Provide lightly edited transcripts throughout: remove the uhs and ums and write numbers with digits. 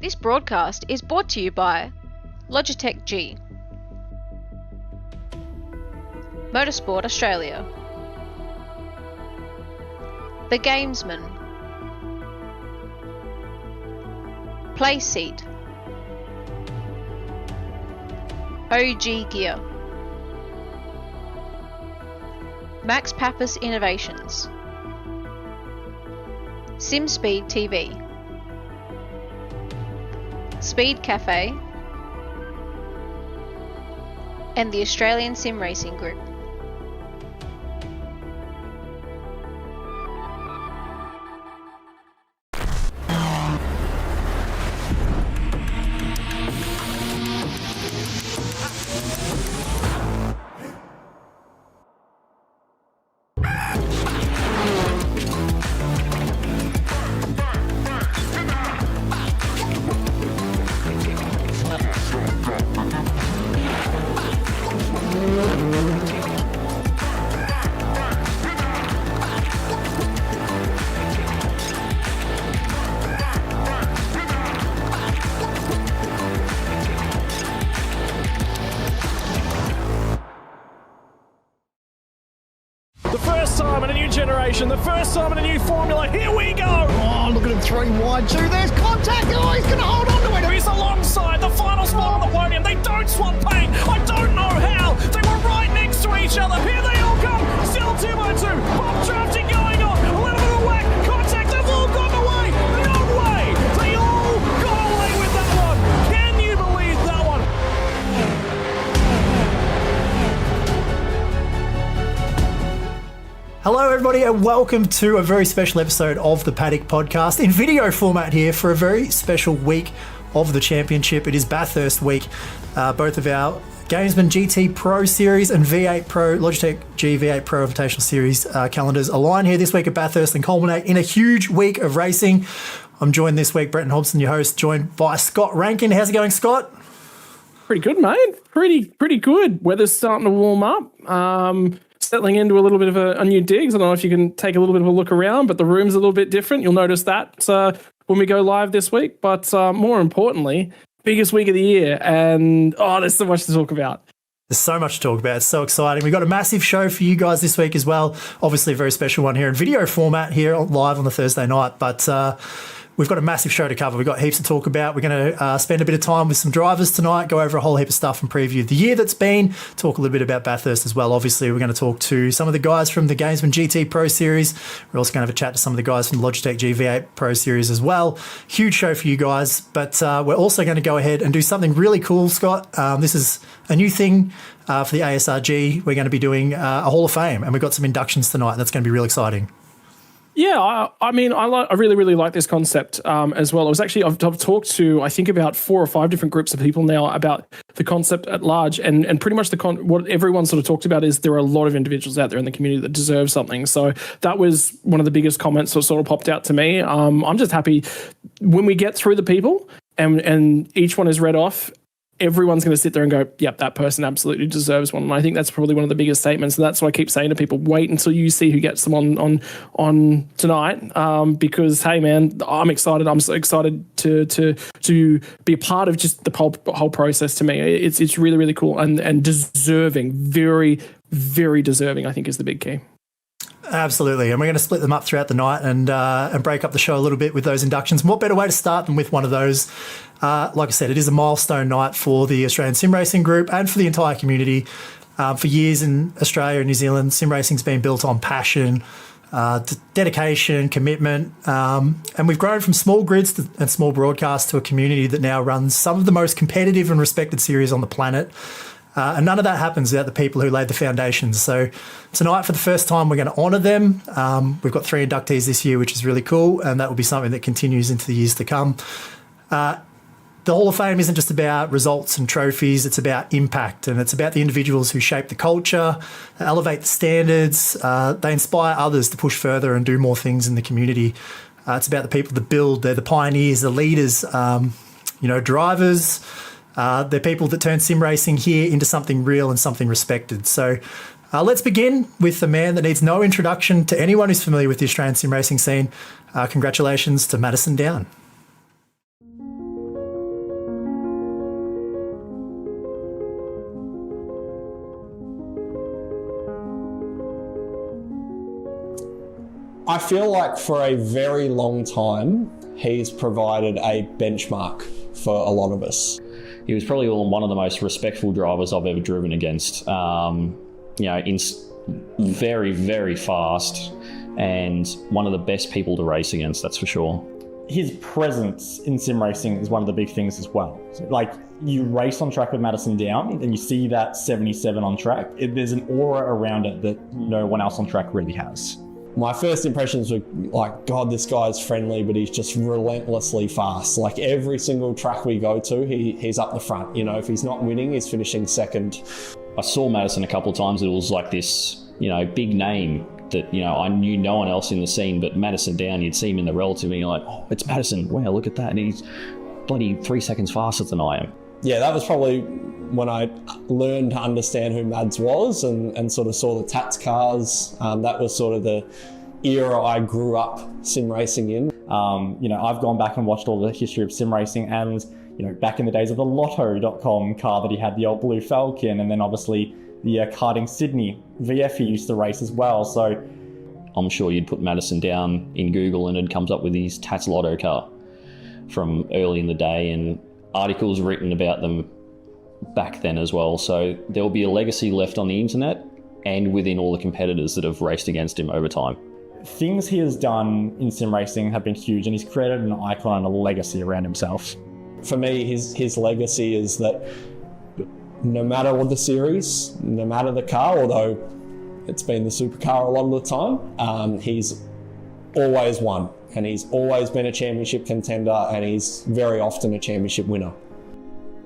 This broadcast is brought to you by Logitech G, Motorsport Australia, The Gamesmen, Playseat, OG Gear, Max Pappas Innovations, SimSpeed TV, Speed Cafe, and the Australian Sim Racing Group. The first time in a new formula, here we go! Oh, look at him throwing wide too. There's contact. Oh, he's going to hold on to it. He's alongside the final spot on the podium. They don't swap paint. I don't know how. They were right next to each other. Here they all come. Still 2x2. Bomb drafting going on. A little bit of whack. Contact. They've all gone away. No way. They all got away with that one. Can you believe that one? Hello everybody and welcome to a very special episode of the Paddock podcast in video format here for a very special week of the championship. It is Bathurst week. Both of our Gamesmen GTPRO Series and V8 Pro, Logitech G V8 Pro Invitational Series calendars align here this week at Bathurst and culminate in a huge week of racing. I'm joined this week, Brenton Hobson, your host, joined by Scott Rankin. How's it going, Scott? Pretty good, mate. Pretty good. Weather's starting to warm up. Settling into a little bit of a new digs. I don't know if you can take a little bit of a look around, but the room's a little bit different. You'll notice that when we go live this week. But more importantly, biggest week of the year. And, there's so much to talk about. There's so much to talk about. It's so exciting. We've got a massive show for you guys this week as well. Obviously, a very special one here in video format here live on the Thursday night. But we've got a massive show to cover. We've got heaps to talk about. We're going to spend a bit of time with some drivers tonight, go over a whole heap of stuff and preview the year that's been, talk a little bit about Bathurst as well. Obviously, we're going to talk to some of the guys from the Gamesmen GTPRO Series. We're also going to have a chat to some of the guys from the Logitech G8 Pro Series as well. Huge show for you guys, but we're also going to go ahead and do something really cool, Scott. This is a new thing for the ASRG. We're going to be doing a Hall of Fame, and we've got some inductions tonight. That's going to be really exciting. Yeah, I really like this concept as well. I've talked to, I think, about 4 or 5 different groups of people now about the concept at large, and pretty much what everyone sort of talked about is there are a lot of individuals out there in the community that deserve something. So that was one of the biggest comments that sort of popped out to me. I'm just happy when we get through the people and each one is read off, everyone's going to sit there and go, yep, that person absolutely deserves one. And I think that's probably one of the biggest statements. And that's what I keep saying to people, wait until you see who gets them on tonight. Because, hey, man, I'm excited. I'm so excited to be a part of just the whole process. To me, it's really, really cool and deserving, very, very deserving, I think, is the big key. Absolutely, and we're going to split them up throughout the night and break up the show a little bit with those inductions. And what better way to start than with one of those? Like I said, it is a milestone night for the Australian Sim Racing Group and for the entire community. For years in Australia and New Zealand, sim racing's been built on passion, dedication, commitment, and we've grown from small grids and small broadcasts to a community that now runs some of the most competitive and respected series on the planet. And none of that happens without the people who laid the foundations. So tonight, for the first time, we're going to honour them. We've got 3 inductees this year, which is really cool, and that will be something that continues into the years to come. The Hall of Fame isn't just about results and trophies, it's about impact, and it's about the individuals who shape the culture, elevate the standards, they inspire others to push further and do more things in the community. It's about the people that build, they're the pioneers, the leaders, drivers. They're people that turn sim racing here into something real and something respected. So let's begin with the man that needs no introduction to anyone who's familiar with the Australian sim racing scene. Congratulations to Madison Down. I feel like for a very long time, he's provided a benchmark for a lot of us. He was probably one of the most respectful drivers I've ever driven against. Very, very fast, and one of the best people to race against, that's for sure. His presence in sim racing is one of the big things as well. So, like, you race on track with Madison down and you see that 77 on track. There's an aura around it that no one else on track really has. My first impressions were like, God, this guy's friendly, but he's just relentlessly fast. Like every single track we go to, he's up the front. You know, if he's not winning, he's finishing second. I saw Madison a couple of times. It was like this, big name that, I knew no one else in the scene, but Madison down, you'd see him in the relative and you're like, oh, it's Madison. Wow, look at that. And he's bloody 3 seconds faster than I am. Yeah, that was probably when I learned to understand who Mads was and sort of saw the Tats cars. That was sort of the era I grew up sim racing in. I've gone back and watched all the history of sim racing, and back in the days of the Lotto.com car that he had, the old Blue Falcon, and then obviously the Karting Sydney VF he used to race as well. So I'm sure you'd put Madison down in Google and it comes up with his Tats Lotto car from early in the day, and articles written about them back then as well. So there'll be a legacy left on the internet and within all the competitors that have raced against him over time. Things he has done in sim racing have been huge, and he's created an icon and a legacy around himself. For me, his legacy is that no matter what the series, no matter the car, although it's been the Supercar a lot of the time, he's always won, and he's always been a championship contender, and he's very often a championship winner.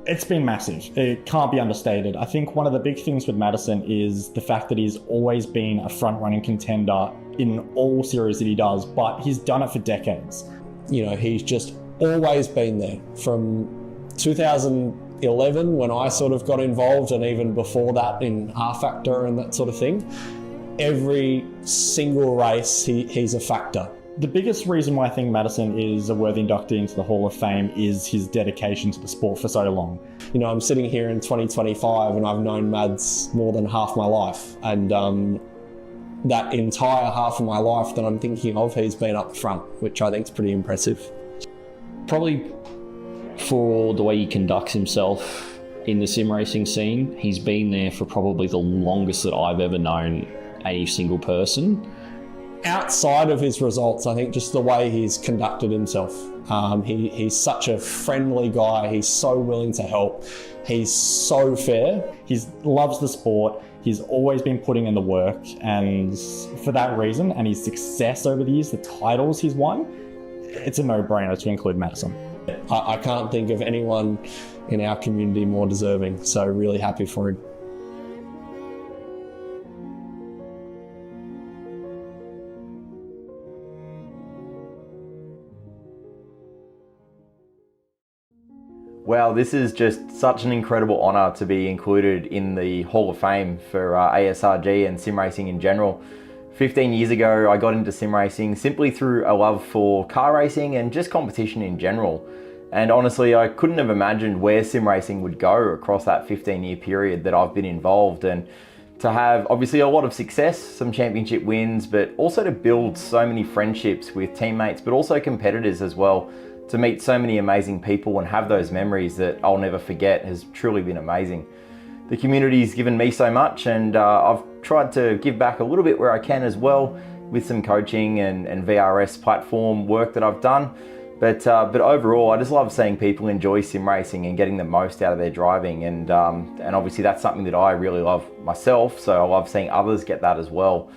It's been massive. It can't be understated. I think one of the big things with Madison is the fact that he's always been a front-running contender in all series that he does, but he's done it for decades. He's just always been there from 2011 when I sort of got involved, and even before that in R Factor and that sort of thing. Every single race, he's a factor. The biggest reason why I think Madison is a worthy inductee into the Hall of Fame is his dedication to the sport for so long. I'm sitting here in 2025 and I've known Mads more than half my life. And that entire half of my life that I'm thinking of, he's been up front, which I think is pretty impressive. Probably for the way he conducts himself in the sim racing scene, he's been there for probably the longest that I've ever known any single person. Outside of his results, I think just the way he's conducted himself. He's such a friendly guy. He's so willing to help. He's so fair. He loves the sport. He's always been putting in the work. And for that reason, and his success over the years, the titles he's won, it's a no-brainer to include Madison. I can't think of anyone in our community more deserving. So really happy for him. Wow, this is just such an incredible honour to be included in the Hall of Fame for ASRG and sim racing in general. 15 years ago, I got into sim racing simply through a love for car racing and just competition in general. And honestly, I couldn't have imagined where sim racing would go across that 15-year period that I've been involved, and to have obviously a lot of success, some championship wins, but also to build so many friendships with teammates, but also competitors as well. To meet so many amazing people and have those memories that I'll never forget has truly been amazing. The community's given me so much, and I've tried to give back a little bit where I can as well with some coaching and VRS platform work that I've done. But overall, I just love seeing people enjoy sim racing and getting the most out of their driving, and obviously that's something that I really love myself, so I love seeing others get that as well.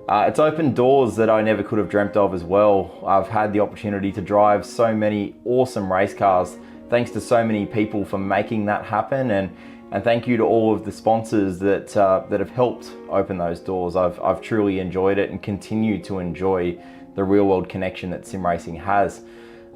It's opened doors that I never could have dreamt of as well. I've had the opportunity to drive so many awesome race cars, thanks to so many people for making that happen, and thank you to all of the sponsors that have helped open those doors. I've truly enjoyed it and continue to enjoy the real world connection that sim racing has.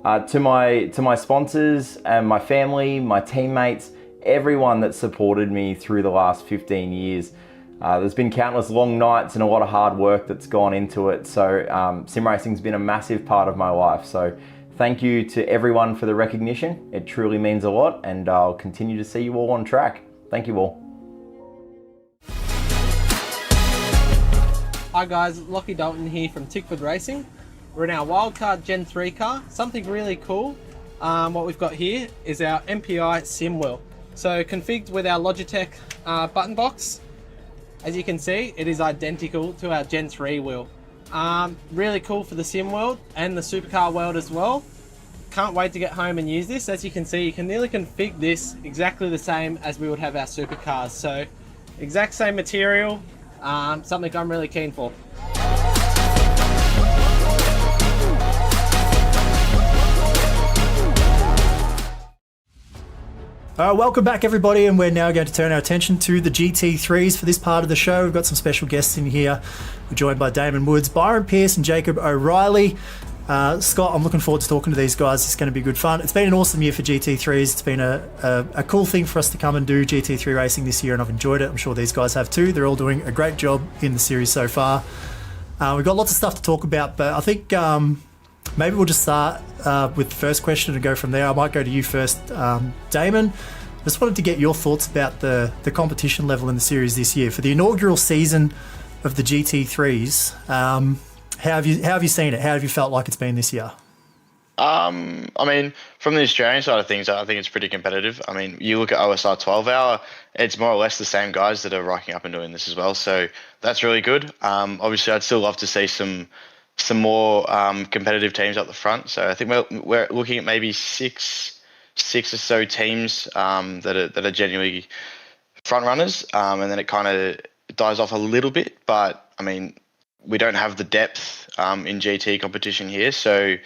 To my sponsors and my family, my teammates, everyone that supported me through the last 15 years. There's been countless long nights and a lot of hard work that's gone into it. So sim racing's been a massive part of my life. So thank you to everyone for the recognition. It truly means a lot, and I'll continue to see you all on track. Thank you all. Hi guys, Lockie Dalton here from Tickford Racing. We're in our wildcard Gen 3 car. Something really cool, what we've got here is our MPI sim wheel. So configured with our Logitech button box. As you can see, it is identical to our Gen 3 wheel. Really cool for the sim world and the supercar world as well. Can't wait to get home and use this. As you can see, you can nearly configure this exactly the same as we would have our supercars. So exact same material, something I'm really keen for. Welcome back, everybody, and we're now going to turn our attention to the GT3s for this part of the show. We've got some special guests in here. We're joined by Damon Woods, Byron Pearce, and Jacob O'Reilly. Scott, I'm looking forward to talking to these guys. It's going to be good fun. It's been an awesome year for GT3s. It's been a cool thing for us to come and do GT3 racing this year, and I've enjoyed it. I'm sure these guys have too. They're all doing a great job in the series so far. We've got lots of stuff to talk about, but I think maybe we'll just start with the first question and go from there. I might go to you first, Damon. Just wanted to get your thoughts about the competition level in the series this year. For the inaugural season of the GT3s, how have you seen it? How have you felt like it's been this year? I mean, from the Australian side of things, I think it's pretty competitive. I mean, you look at OSR 12 hour, it's more or less the same guys that are rocking up and doing this as well. So that's really good. Obviously, I'd still love to see some more competitive teams up the front. So I think we're looking at maybe six or so teams that are genuinely front runners, and then it kind of dies off a little bit. But I mean, we don't have the depth in GT competition here, so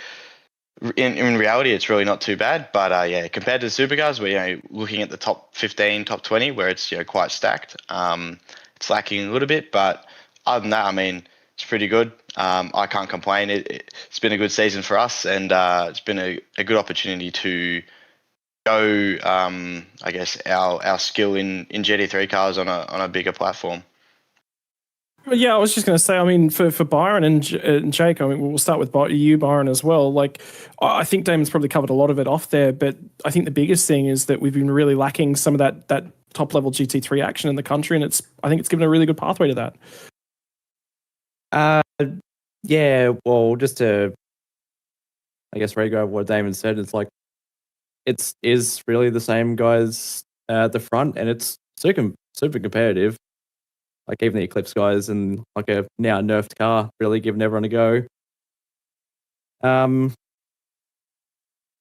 in reality, it's really not too bad. But yeah, compared to the supercars, we're looking at the top 15, top 20, where it's quite stacked. It's lacking a little bit, but other than that, I mean, it's pretty good. I can't complain. It's been a good season for us, and it's been a good opportunity to go, I guess, our skill in GT3 cars on a bigger platform. Yeah, I was just going to say, I mean, for Byron and Jake, I mean, we'll start with you, Byron, as well. Like, I think Damon's probably covered a lot of it off there, but I think the biggest thing is that we've been really lacking some of that top-level GT3 action in the country, and I think it's given a really good pathway to that. Yeah, well, just to, I guess, re-go what Damon said, it's like, it is really the same guys at the front, and it's super competitive. Like even the Eclipse guys and like a now nerfed car really giving everyone a go.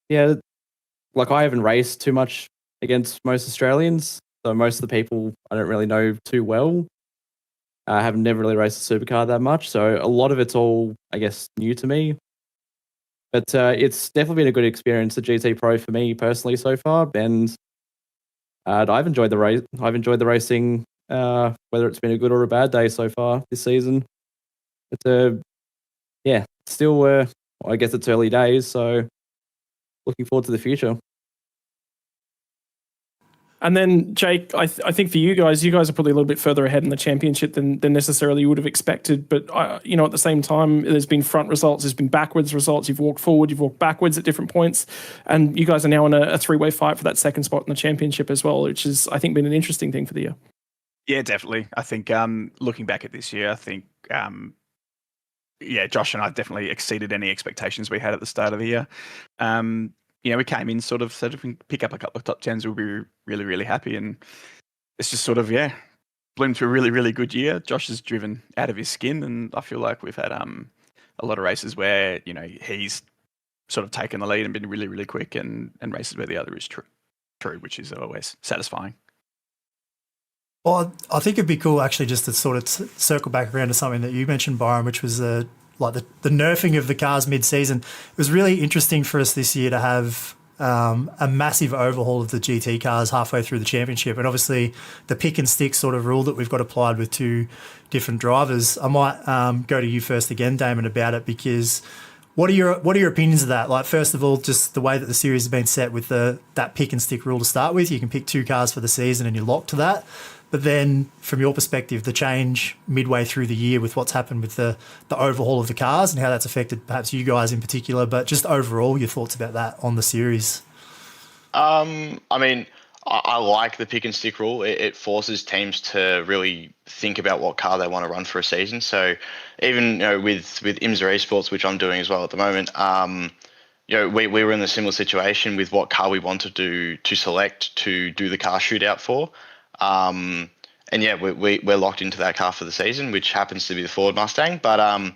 Yeah, like I haven't raced too much against most Australians, so most of the people I don't really know too well. I have never really raced a supercar that much, so a lot of it's all, I guess, new to me. But it's definitely been a good experience at GT Pro for me personally so far, and I've enjoyed the race. I've enjoyed the racing. Whether it's been a good or a bad day so far this season. But yeah, still, I guess it's early days, so looking forward to the future. And then, Jake, I think for you guys are probably a little bit further ahead in the championship than necessarily you would have expected. But, at the same time, there's been front results, there's been backwards results. You've walked forward, you've walked backwards at different points. And you guys are now in a three-way fight for that second spot in the championship as well, which has, I think, been an interesting thing for the year. Yeah, definitely. I think looking back at this year, I think, Josh and I definitely exceeded any expectations we had at the start of the year. We came in sort of so if we can pick up a couple of top 10s, we'll be really, really happy. And it's just sort of, bloomed to a really, really good year. Josh has driven out of his skin, and I feel like we've had a lot of races where, he's sort of taken the lead and been really, really quick, and races where the other is true, which is always satisfying. Well, I think it'd be cool actually just to sort of circle back around to something that you mentioned, Byron, which was the nerfing of the cars mid-season. It was really interesting for us this year to have a massive overhaul of the GT cars halfway through the championship, and obviously the pick and stick sort of rule that we've got applied with two different drivers. I might go to you first again, Damon, about it, because what are your opinions of that? Like, first of all, just the way that the series has been set with that pick and stick rule to start with. You can pick two cars for the season and you're locked to that. But then, from your perspective, the change midway through the year with what's happened with the overhaul of the cars and how that's affected perhaps you guys in particular, but just overall, your thoughts about that on the series? I mean, I like the pick and stick rule. It forces teams to really think about what car they want to run for a season. So even with IMSA Esports, which I'm doing as well at the moment, we were in a similar situation with what car we wanted to select to do the car shootout for. And yeah, we're locked into that car for the season, which happens to be the Ford Mustang. But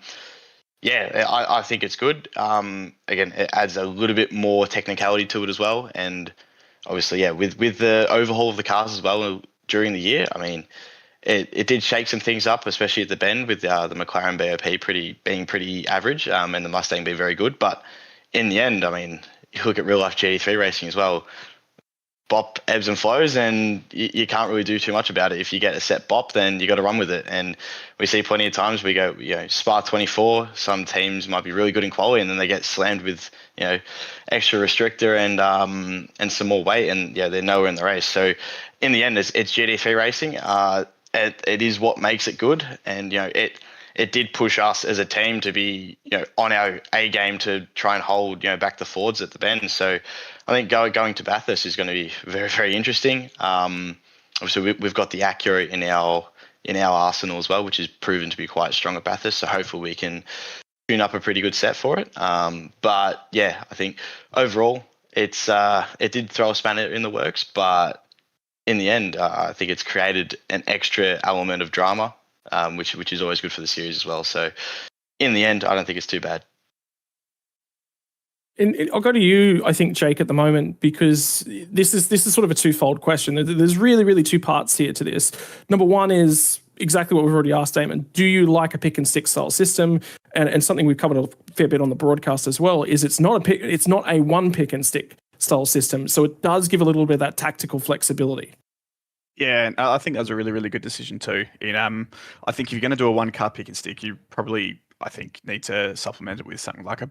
yeah, I think it's good. Again, it adds a little bit more technicality to it as well. And obviously, yeah, with the overhaul of the cars as well during the year, I mean, it did shake some things up, especially at the bend with the McLaren BOP being pretty average and the Mustang being very good. But in the end, I mean, you look at real life GT3 racing as well. Bop ebbs and flows, and you can't really do too much about it. If you get a set bop, then you got to run with it. And we see plenty of times we go, Spa 24. Some teams might be really good in quality, and then they get slammed with extra restrictor and some more weight, and yeah, they're nowhere in the race. So in the end, it's GT3 racing. It is what makes it good, and it did push us as a team to be on our A game to try and hold back the Fords at the bend. So I think going to Bathurst is going to be very, very interesting. Obviously we've got the Acura in our arsenal as well, which is proven to be quite strong at Bathurst. So hopefully we can tune up a pretty good set for it. But yeah, I think overall it did throw a spanner in the works, but in the end, I think it's created an extra element of drama, which is always good for the series as well. So in the end, I don't think it's too bad. And I'll go to you, I think, Jake, at the moment, because this is sort of a twofold question. There's really, really two parts here to this. Number one is exactly what we've already asked, Damon. Do you like a pick and stick style system? And something we've covered a fair bit on the broadcast as well is it's not a one pick and stick style system. So it does give a little bit of that tactical flexibility. Yeah, I think that was a really, really good decision too. I think if you're going to do a one car pick and stick, you probably, I think, need to supplement it with something like a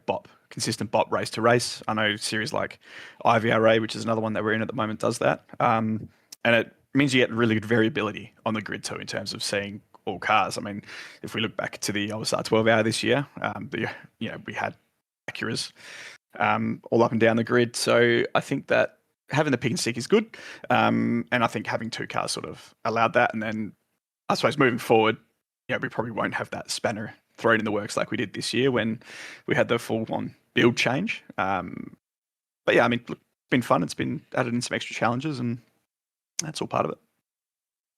consistent bop race to race. I know series like IVRA, which is another one that we're in at the moment, does that. And it means you get really good variability on the grid too in terms of seeing all cars. I mean, if we look back to the OSR 12 hour this year, we had Acuras all up and down the grid. So I think that having the pick and stick is good. And I think having two cars sort of allowed that. And then I suppose moving forward, we probably won't have that spanner thrown in the works like we did this year when we had the full-on build change. But yeah, I mean, look, it's been fun. It's been added in some extra challenges, and that's all part of it.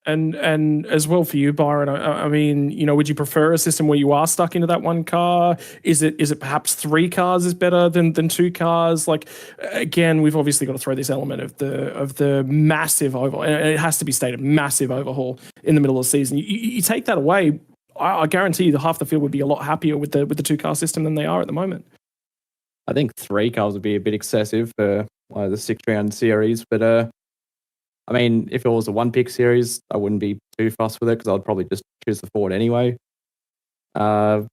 And as well for you, Byron, I mean, would you prefer a system where you are stuck into that one car? Is it perhaps three cars is better than two cars? Like, again, we've obviously got to throw this element of the massive overhaul, and it has to be stated, massive overhaul in the middle of the season. You take that away, I guarantee you half the field would be a lot happier with the two car system than they are at the moment. I think three cars would be a bit excessive for the 6-round series, but I mean, if it was a one-pick series, I wouldn't be too fussed with it because I'd probably just choose the Ford anyway. I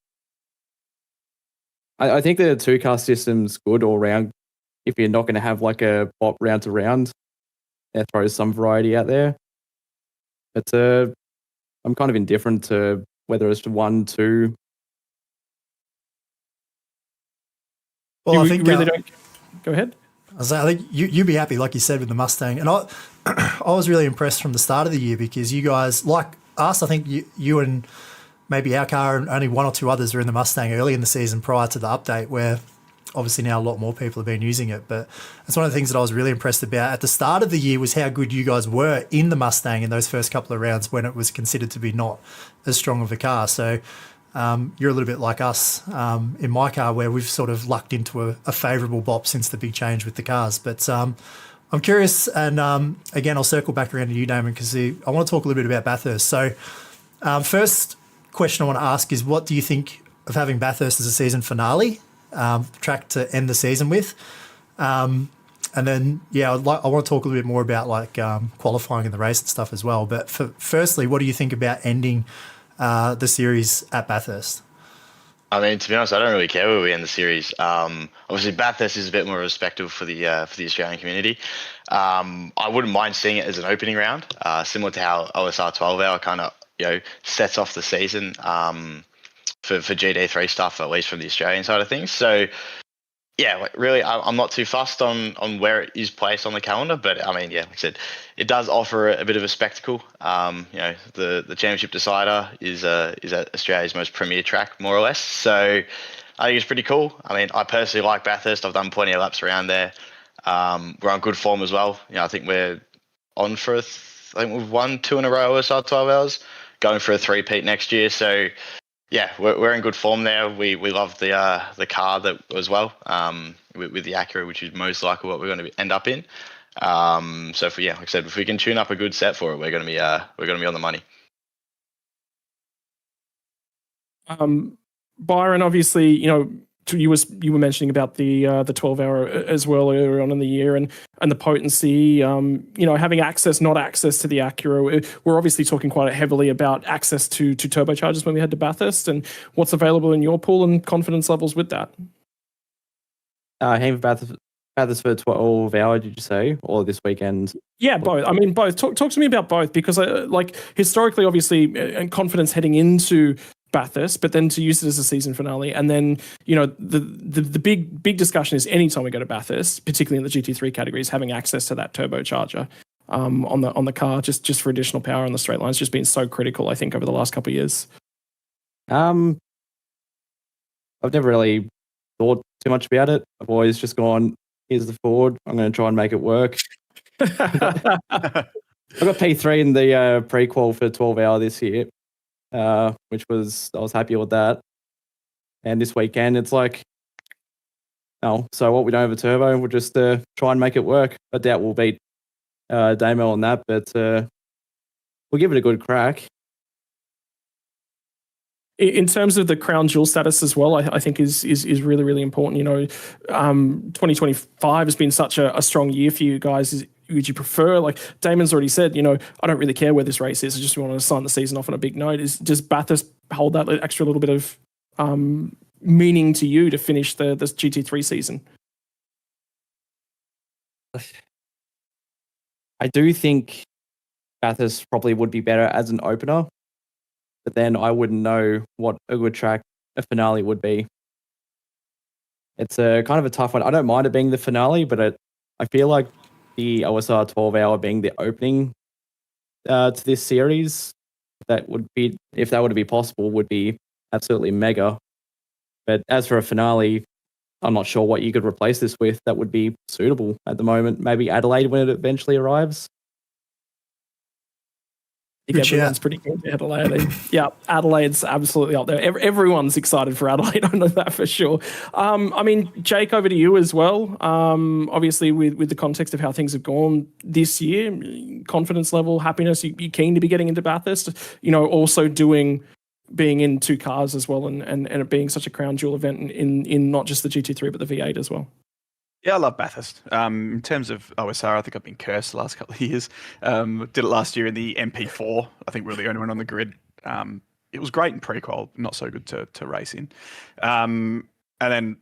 think the two-car system's good all round. If you're not going to have like a bop round to round, it throws some variety out there. But I'm kind of indifferent to whether it's 1, 2. Well, I think really don't. Go ahead. I think you'd be happy, like you said, with the Mustang. And I was really impressed from the start of the year because you guys, like us, I think you and maybe our car and only one or two others were in the Mustang early in the season prior to the update, where obviously now a lot more people have been using it. But that's one of the things that I was really impressed about at the start of the year was how good you guys were in the Mustang in those first couple of rounds when it was considered to be not as strong of a car. So you're a little bit like us in my car, where we've sort of lucked into a favourable bop since the big change with the cars. But I'm curious, and again, I'll circle back around to you, Damon, because I want to talk a little bit about Bathurst. So first question I want to ask is, what do you think of having Bathurst as a season finale, track to end the season with? And then, I want to talk a little bit more about like qualifying in the race and stuff as well. But firstly, what do you think about ending the series at Bathurst? I mean, to be honest, I don't really care where we end the series. Obviously, Bathurst is a bit more respectable for the Australian community. I wouldn't mind seeing it as an opening round, similar to how OSR 12 hour kind of sets off the season for GD3 stuff, at least from the Australian side of things. So yeah, like really, I'm not too fussed on where it is placed on the calendar, but I mean, yeah, like I said, it does offer a bit of a spectacle. The championship decider is at Australia's most premier track, more or less. So I think it's pretty cool. I mean, I personally like Bathurst. I've done plenty of laps around there. We're on good form as well. I think we're on for I think we've won 2 in a row OSR 12 hours, going for a 3-peat next year. So yeah, we're in good form there. We love the car that as well, with the Acura, which is most likely what we're going to end up in. So like I said, if we can tune up a good set for it, we're going to be on the money. Byron, obviously, you were mentioning about the 12-hour as well earlier on in the year, and the potency. Having not access to the Acura. We're obviously talking quite heavily about access to turbochargers when we head to Bathurst, and what's available in your pool and confidence levels with that. Aim for Bathurst for 12 hour, did you say, or this weekend? Yeah, both. I mean, both. Talk to me about both, because historically, obviously, and confidence heading into Bathurst, but then to use it as a season finale, and then the big discussion is anytime we go to Bathurst, particularly in the GT3 categories, having access to that turbocharger on the car, just for additional power on the straight lines, just been so critical, I think, over the last couple of years. I've never really thought too much about it. I've always just gone, here's the Ford, I'm going to try and make it work. I got P3 in the pre-qual for 12 hour this year, which I was happy with that. And this weekend, it's like, so what, we don't have a turbo, we'll just try and make it work. I doubt we'll beat Damo on that, but we'll give it a good crack. In terms of the crown jewel status as well, I think is really, really important. 2025 has been such a strong year for you guys. Would you prefer, like Damon's already said, I don't really care where this race is, I just want to sign the season off on a big note. Does Bathurst hold that extra little bit of meaning to you to finish this GT3 season? I do think Bathurst probably would be better as an opener, but then I wouldn't know what a good track a finale would be. It's a kind of a tough one. I don't mind it being the finale, but I feel like the OSR 12 hour being the opening to this series, that would be, if that were to be possible, would be absolutely mega. But as for a finale, I'm not sure what you could replace this with that would be suitable at the moment. Maybe Adelaide when it eventually arrives. I think everyone's pretty good to Adelaide. Yeah, Adelaide's absolutely up there. Everyone's excited for Adelaide, I know that for sure. I mean, Jake, over to you as well. Obviously, with the context of how things have gone this year, confidence level, happiness, you keen to be getting into Bathurst, also being in 2 cars as well, and it being such a crown jewel event in not just the GT3, but the V8 as well. Yeah, I love Bathurst. In terms of OSR, I think I've been cursed the last couple of years. Did it last year in the MP4. I think we were the only one on the grid. It was great in pre-qual, not so good to race in. And then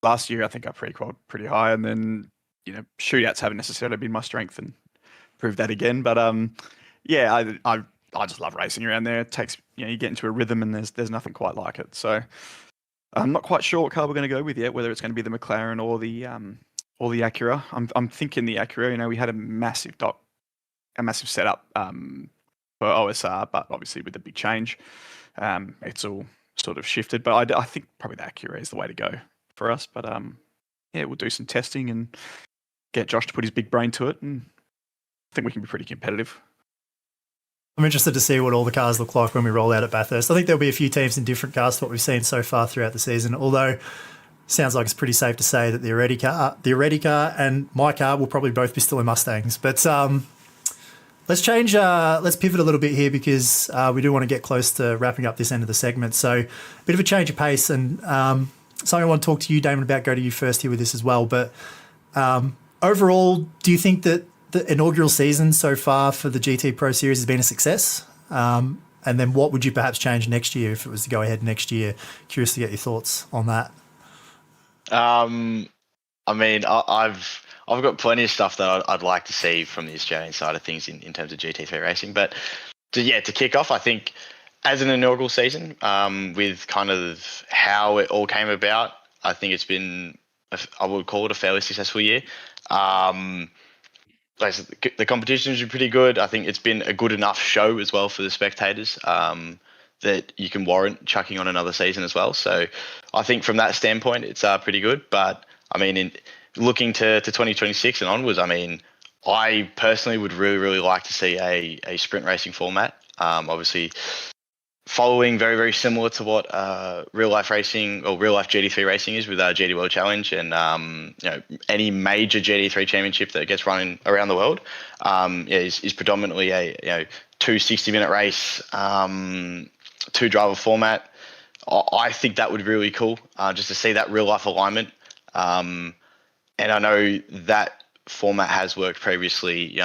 last year, I think I pre-qualed pretty high. And then, shootouts haven't necessarily been my strength, and proved that again. But yeah, I just love racing around there. It takes, you get into a rhythm, and there's nothing quite like it. So I'm not quite sure what car we're going to go with yet, whether it's going to be the McLaren or the Acura. I'm thinking the Acura. We had a massive setup for OSR, but obviously with the big change, it's all sort of shifted. But I think probably the Acura is the way to go for us. But yeah, we'll do some testing and get Josh to put his big brain to it, and I think we can be pretty competitive. I'm interested to see what all the cars look like when we roll out at Bathurst. I think there'll be a few teams in different cars to what we've seen so far throughout the season, although sounds like it's pretty safe to say that the Areti car and my car will probably both be still in Mustangs. But let's pivot a little bit here, because we do want to get close to wrapping up this end of the segment. So a bit of a change of pace, and something I want to talk to you, Damon, about. Go to you first here with this as well. But overall, do you think that the inaugural season so far for the GTPRO Series has been a success? And then what would you perhaps change next year if it was to go ahead next year? Curious to get your thoughts on that. I mean, I've got plenty of stuff that I'd like to see from the Australian side of things in terms of GT3 racing. But to kick off, I think as an inaugural season, with kind of how it all came about, I think it's been I would call it a fairly successful year. The competition's been pretty good. I think it's been a good enough show as well for the spectators that you can warrant chucking on another season as well. So I think from that standpoint, it's pretty good. But I mean, in looking to 2026 and onwards, I mean, I personally would really, really like to see a sprint racing format. Obviously, following very, very similar to what real life racing or real life GT3 racing is with GT World Challenge and any major GT3 championship that gets run around the world is predominantly a 2 60-minute race, 2 driver format. I think that would be really cool just to see that real life alignment. And I know that format has worked previously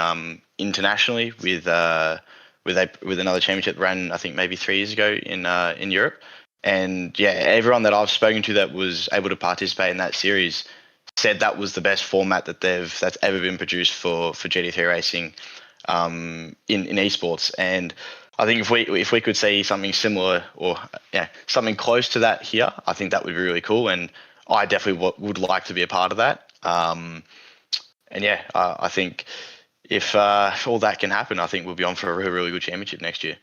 internationally with another championship that ran, I think, maybe 3 years ago in Europe. And yeah, everyone that I've spoken to that was able to participate in that series said that was the best format that's ever been produced for GT3 racing in esports. And I think if we could see something similar or something close to that here, I think that would be really cool. And I definitely would like to be a part of that. I think if all that can happen, I think we'll be on for a really, really good championship next year.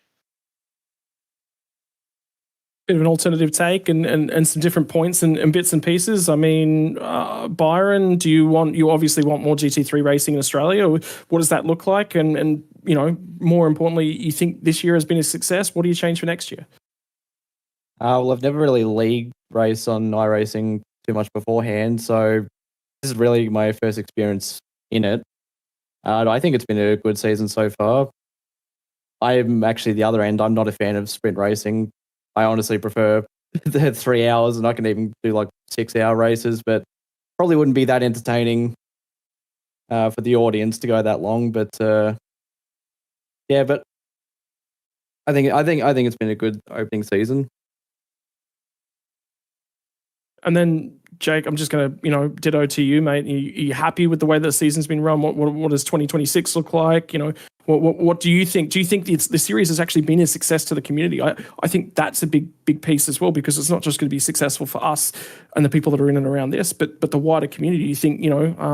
Bit of an alternative take and some different points and bits and pieces. I mean, Byron, you obviously want more GT3 racing in Australia? What does that look like? And more importantly, you think this year has been a success? What do you change for next year? Well, I've never really league raced on iRacing too much beforehand, so this is really my first experience in it. I think it's been a good season so far. I'm actually the other end. I'm not a fan of sprint racing. I honestly prefer the 3 hours, and I can even do like 6-hour races, but probably wouldn't be that entertaining for the audience to go that long. But but I think it's been a good opening season. And then Jake, I'm just going to ditto to you, mate. Are you happy with the way the season's been run? What does 2026 look like? What do you think? Do you think the series has actually been a success to the community? I think that's a big piece as well, because it's not just going to be successful for us and the people that are in and around this, but the wider community. You think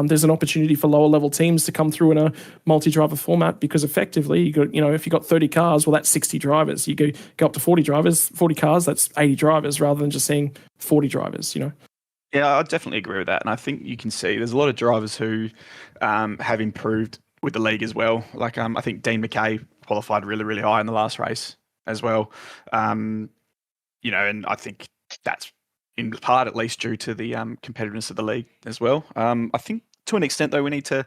there's an opportunity for lower level teams to come through in a multi-driver format, because effectively you got if you got 30 cars, well, that's 60 drivers. You go up to 40 cars, that's 80 drivers, rather than just seeing 40 drivers. Yeah, I definitely agree with that. And I think you can see there's a lot of drivers who have improved with the league as well. Like I think Dean McKay qualified really, really high in the last race as well. And I think that's in part at least due to the competitiveness of the league as well. I think to an extent though, we need to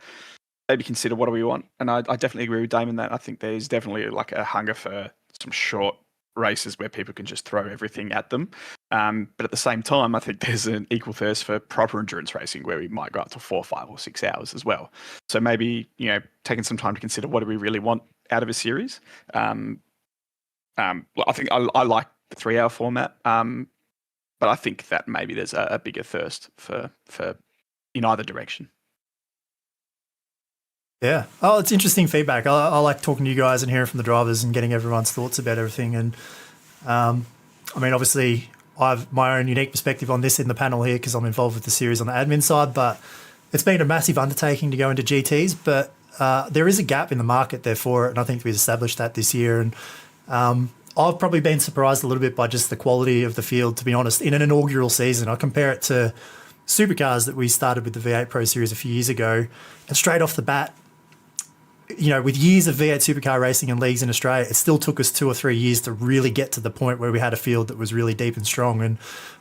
maybe consider what do we want. And I definitely agree with Damon that I think there's definitely like a hunger for some short races where people can just throw everything at them. But at the same time, I think there's an equal thirst for proper endurance racing where we might go up to 4, 5 or 6 hours as well. So maybe, taking some time to consider what do we really want out of a series. I think I like the 3-hour format, but I think that maybe there's a bigger thirst for in either direction. Yeah. Oh, it's interesting feedback. I like talking to you guys and hearing from the drivers and getting everyone's thoughts about everything. And obviously, I have my own unique perspective on this in the panel here because I'm involved with the series on the admin side, but it's been a massive undertaking to go into GTs, but there is a gap in the market there for it, and I think we've established that this year. And I've probably been surprised a little bit by just the quality of the field, to be honest, in an inaugural season. I compare it to Supercars that we started with the V8 Pro Series a few years ago, and straight off the bat, with years of V8 supercar racing and leagues in Australia, it still took us 2 or 3 years to really get to the point where we had a field that was really deep and strong. And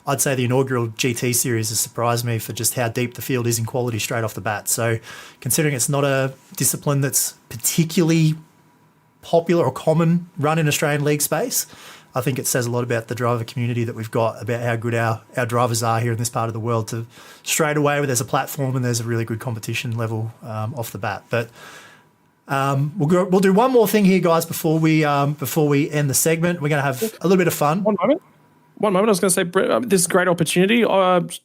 I'd say the inaugural GT series has surprised me for just how deep the field is in quality straight off the bat. So considering it's not a discipline that's particularly popular or common run in Australian league space, I think it says a lot about the driver community that we've got, about how good our drivers are here in this part of the world, to straight away where there's a platform and there's a really good competition level off the bat. But we'll do one more thing here, guys, before we end the segment. We're going to have a little bit of fun. One moment. I was going to say, this is a great opportunity.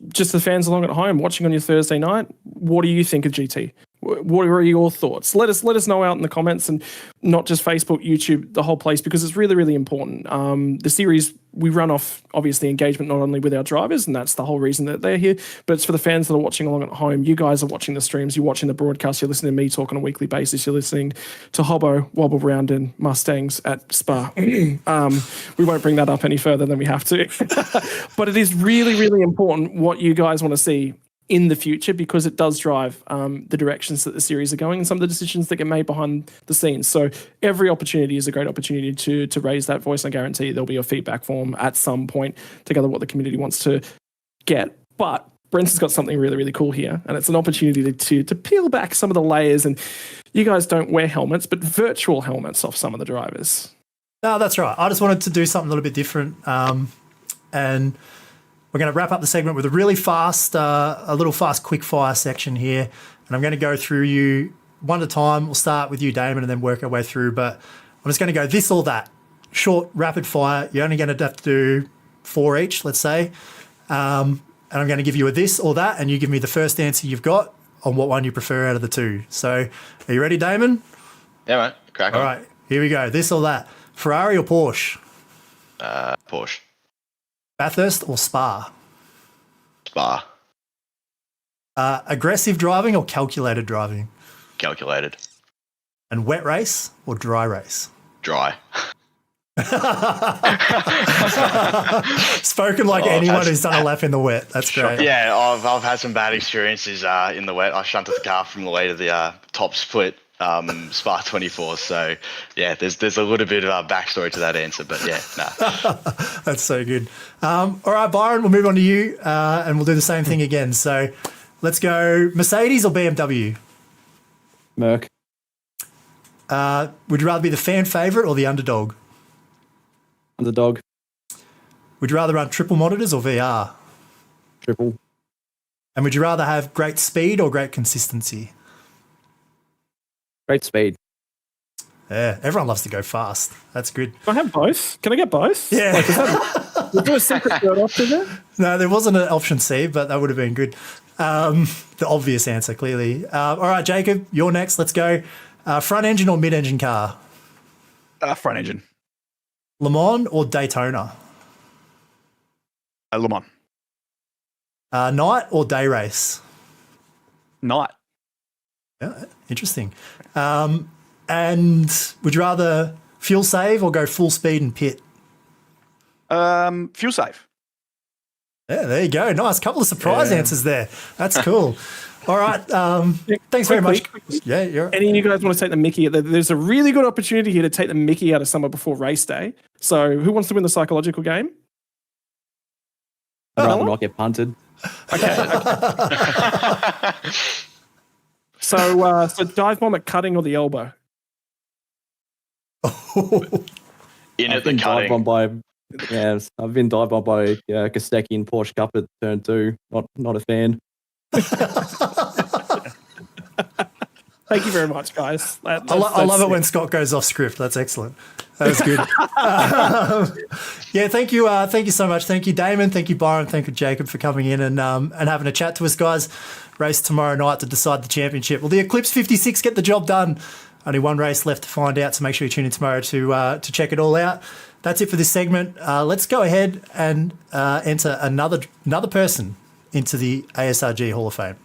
Just the fans along at home watching on your Thursday night, what do you think of GT? What are your thoughts? Let us know out in the comments, and not just Facebook, YouTube, the whole place, because it's really, really important. The series, we run off, obviously, engagement not only with our drivers, and that's the whole reason that they're here, but it's for the fans that are watching along at home. You guys are watching the streams, you're watching the broadcast, you're listening to me talk on a weekly basis, you're listening to Hobbo wobble round in Mustangs at Spa. We won't bring that up any further than we have to. But it is really, really important what you guys want to see in the future, because it does drive the directions that the series are going and some of the decisions that get made behind the scenes. So every opportunity is a great opportunity to raise that voice. I guarantee there'll be a feedback form at some point to gather what the community wants to get. But Brent's got something really, really cool here, and it's an opportunity to peel back some of the layers. And you guys don't wear helmets, but virtual helmets off some of the drivers. No, that's right. I just wanted to do something a little bit different. And we're going to wrap up the segment with a really fast, quick fire section here. And I'm going to go through you one at a time. We'll start with you, Damon, and then work our way through. But I'm just going to go this or that. Short, rapid fire. You're only going to have to do 4 each, let's say. And I'm going to give you a this or that, and you give me the first answer you've got on what one you prefer out of the two. So are you ready, Damon? Yeah, mate. Crack on. All right, here we go. This or that. Ferrari or Porsche? Porsche. Bathurst or Spa? Spa. Aggressive driving or calculated driving? Calculated. And wet race or dry race? Dry. Spoken like anyone who's done a lap in the wet. That's great. Yeah, I've had some bad experiences in the wet. I shunted the car from the way to the top split Spa 24. So yeah, there's a little bit of a backstory to that answer, but yeah, nah. That's so good. All right, Byron, we'll move on to you, and we'll do the same thing again. So let's go Mercedes or BMW? Merc. Would you rather be the fan favourite or the underdog? Underdog. Would you rather run triple monitors or VR? Triple. And would you rather have great speed or great consistency? Great speed. Yeah, everyone loves to go fast. That's good. Can I have both? Can I get both? Yeah. Was there a secret third option there? No, there wasn't an option C, but that would have been good. The obvious answer, clearly. All right, Jacob, you're next. Let's go. Front engine or mid-engine car? Front engine. Le Mans or Daytona? Le Mans. Night or day race? Night. Yeah, interesting. And would you rather fuel save or go full speed and pit? Fuel save. Yeah, there you go. Nice. Couple of surprise answers there. That's cool. All right. Thanks very much. Yeah, any of you guys want to take the mickey? There's a really good opportunity here to take the mickey out of someone before race day. So who wants to win the psychological game? I'd rather not get punted. Okay. So dive bomb at cutting or the elbow? In at the cutting. I've been dive bombed by Kostecki in Porsche Cup at turn 2. Not a fan. Thank you very much, guys. I love it when Scott goes off script. That's excellent. That was good. Thank you. Thank you so much. Thank you, Damon. Thank you, Byron. Thank you, Jacob, for coming in and having a chat to us, guys. Race tomorrow night to decide the championship. Will the Eclipse 56 get the job done? Only one race left to find out, so make sure you tune in tomorrow to check it all out. That's it for this segment. Let's go ahead and enter another person into the ASRG Hall of Fame.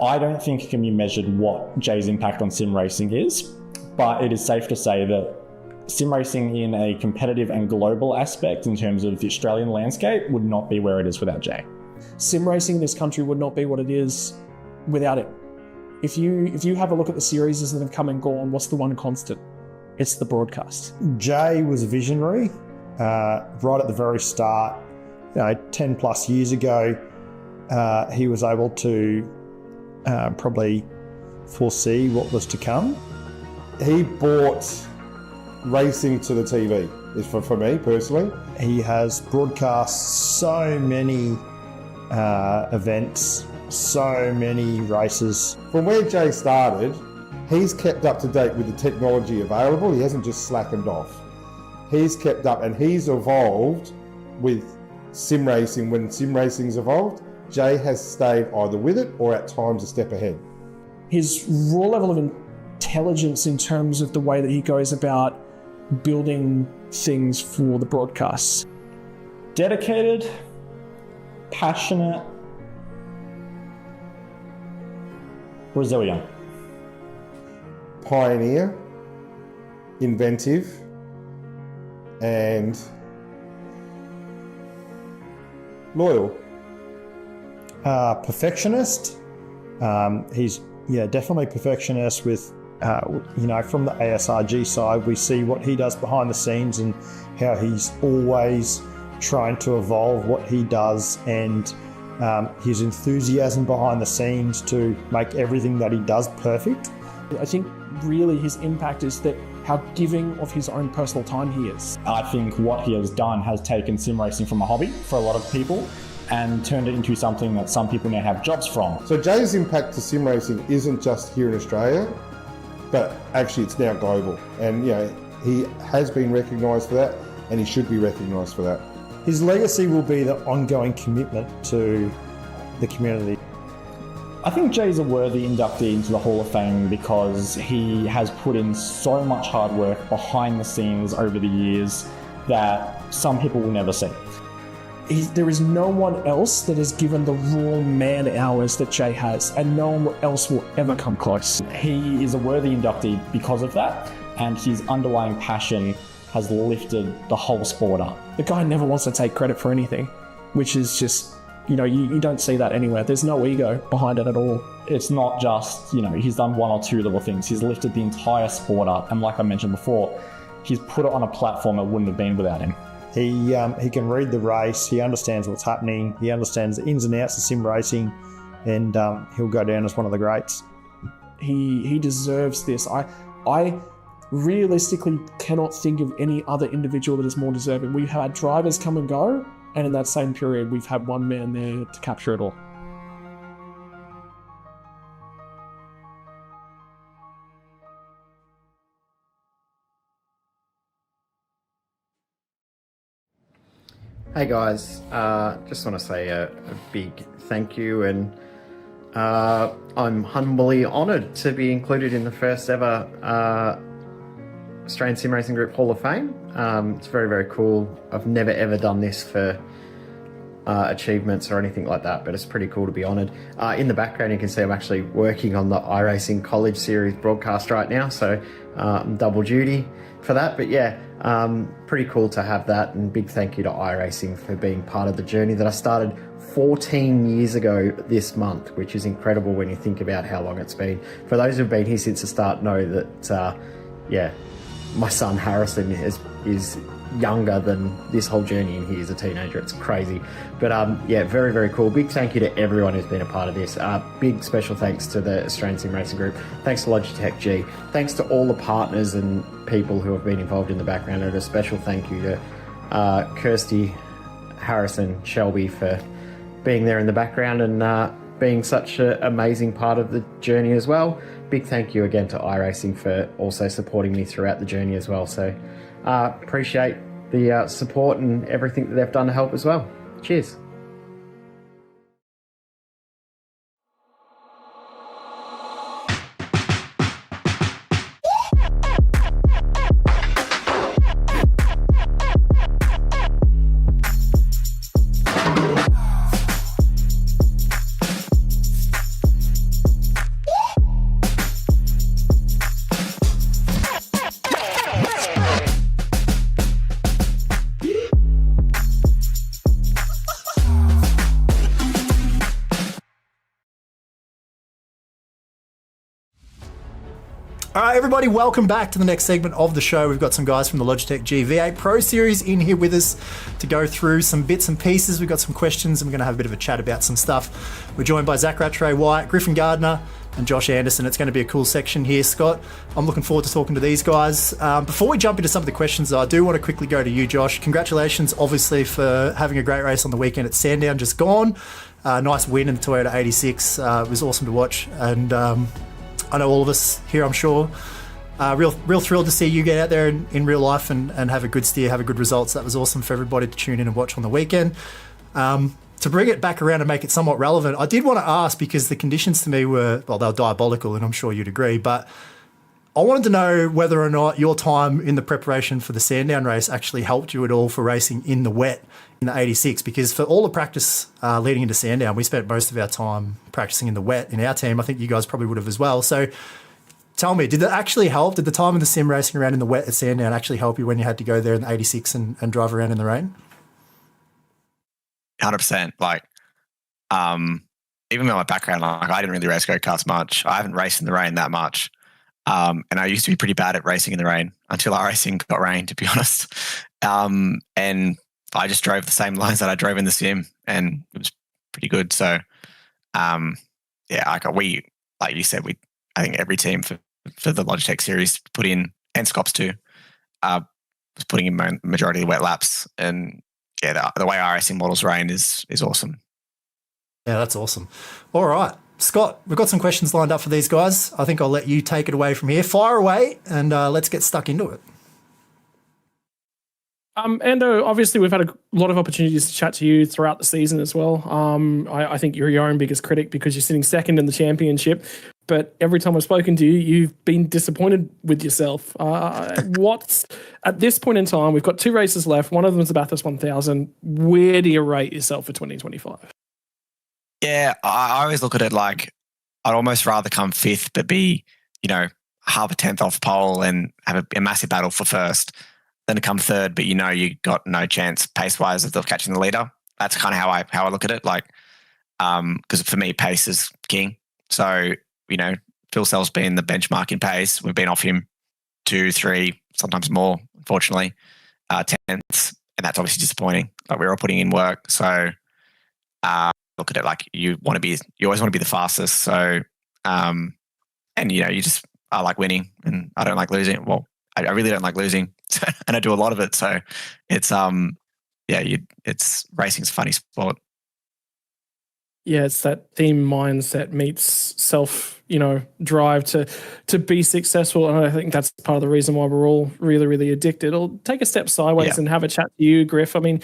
I don't think it can be measured what Jay's impact on sim racing is, but it is safe to say that sim racing in a competitive and global aspect in terms of the Australian landscape would not be where it is without Jay. Sim racing in this country would not be what it is without it. If you have a look at the series that have come and gone, what's the one constant? It's the broadcast. Jay was a visionary right at the very start. 10 plus years ago, he was able to probably foresee what was to come. He brought racing to the TV, for me personally. He has broadcast so many events, so many races. From where Jay started, he's kept up to date with the technology available. He hasn't just slackened off. He's kept up and he's evolved with sim racing. When sim racing's evolved, Jay has stayed either with it or at times a step ahead. His raw level of intelligence in terms of the way that he goes about building things for the broadcasts. Dedicated, passionate, resilient. Pioneer, inventive, and loyal. Perfectionist. He's definitely perfectionist with, from the ASRG side, we see what he does behind the scenes and how he's always trying to evolve what he does, and his enthusiasm behind the scenes to make everything that he does perfect. I think really his impact is that how giving of his own personal time he is. I think what he has done has taken sim racing from a hobby for a lot of people and turned it into something that some people now have jobs from. So Jay's impact to sim racing isn't just here in Australia, but actually it's now global. And he has been recognised for that, and he should be recognised for that. His legacy will be the ongoing commitment to the community. I think Jay's a worthy inductee into the Hall of Fame because he has put in so much hard work behind the scenes over the years that some people will never see. There is no one else that has given the raw man hours that Jay has, and no one else will ever come close. He is a worthy inductee because of that, and his underlying passion has lifted the whole sport up. The guy never wants to take credit for anything, which is just, you don't see that anywhere. There's no ego behind it at all. It's not just, he's done one or two little things. He's lifted the entire sport up, and like I mentioned before, he's put it on a platform that wouldn't have been without him. He can read the race, he understands what's happening, he understands the ins and outs of sim racing, and he'll go down as one of the greats. He deserves this. I realistically cannot think of any other individual that is more deserving. We've had drivers come and go, and in that same period we've had one man there to capture it all. Hey guys, just want to say a big thank you, and I'm humbly honoured to be included in the first ever Australian Sim Racing Group Hall of Fame. It's very, very cool. I've never ever done this for achievements or anything like that, but it's pretty cool to be honoured. In the background you can see I'm actually working on the iRacing College Series broadcast right now, so I'm double duty for that, but yeah, pretty cool to have that, and big thank you to iRacing for being part of the journey that I started 14 years ago this month, which is incredible when you think about how long it's been. For those who've been here since the start know that, my son Harrison is younger than this whole journey, and he is a teenager. It's crazy, but very, very cool. Big thank you to everyone who's been a part of this. Big special thanks to the Australian Sim Racing Group. Thanks to Logitech G. Thanks to all the partners and people who have been involved in the background, and a special thank you to Kirsty, Harrison, Shelby for being there in the background and being such an amazing part of the journey as well. Big thank you again to iRacing for also supporting me throughout the journey as well. So appreciate the support and everything that they've done to help as well. Cheers. All right, everybody, welcome back to the next segment of the show. We've got some guys from the Logitech G V8 Series in here with us to go through some bits and pieces. We've got some questions, and we're going to have a bit of a chat about some stuff. We're joined by Zach Rattray White, Griffin Gardner, and Josh Anderson. It's going to be a cool section here, Scott. I'm looking forward to talking to these guys. Before we jump into some of the questions, though, I do want to quickly go to you, Josh. Congratulations, obviously, for having a great race on the weekend at Sandown, just gone. Nice win in the Toyota 86. It was awesome to watch. And I know all of us here, I'm sure, real thrilled to see you get out there in real life and have a good steer, have a good results. That was awesome for everybody to tune in and watch on the weekend. To bring it back around and make it somewhat relevant, I did want to ask, because the conditions to me were, well, they were diabolical, and I'm sure you'd agree, but I wanted to know whether or not your time in the preparation for the Sandown race actually helped you at all for racing in the wet in the 86, because for all the practice leading into Sandown, we spent most of our time practicing in the wet in our team. I think you guys probably would have as well. So tell me, did it actually help? Did the time in the sim racing around in the wet at Sandown actually help you when you had to go there in the 86 and drive around in the rain? 100%. Like, even with my background, like, I didn't really race go-karts much. I haven't raced in the rain that much. And I used to be pretty bad at racing in the rain until our racing got rain, to be honest. And I just drove the same lines that I drove in the sim, and it was pretty good. So, like you said, I think every team for the Logitech series put in, and Scops too, was putting in majority of the wet laps. And yeah, the way our racing models rain is awesome. Yeah, that's awesome. All right, Scott, we've got some questions lined up for these guys. I think I'll let you take it away from here. Fire away, and let's get stuck into it. Ando, obviously we've had a lot of opportunities to chat to you throughout the season as well. I think you're your own biggest critic because you're sitting second in the championship, but every time I've spoken to you, you've been disappointed with yourself. What's at this point in time, we've got 2 races left. One of them is the Bathurst 1000. Where do you rate yourself for 2025? Yeah, I always look at it like I'd almost rather come 5th, but be, half a 10th off pole and have a massive battle for first, than to come 3rd, but you got no chance pace-wise of catching the leader. That's kind of how I look at it. Like, because for me, pace is king. So, Phil Sell's been the benchmark in pace. We've been off him 2, 3, sometimes more, unfortunately, 10ths, and that's obviously disappointing. Like, we're all putting in work. So, look at it like you always want to be the fastest. So, and I like winning, and I don't like losing. Well, I really don't like losing, and I do a lot of it. So it's it's racing's a funny sport. Yeah, it's that team mindset meets self, drive to be successful. And I think that's part of the reason why we're all really, really addicted. I'll take a step sideways and have a chat to you, Griff. I mean,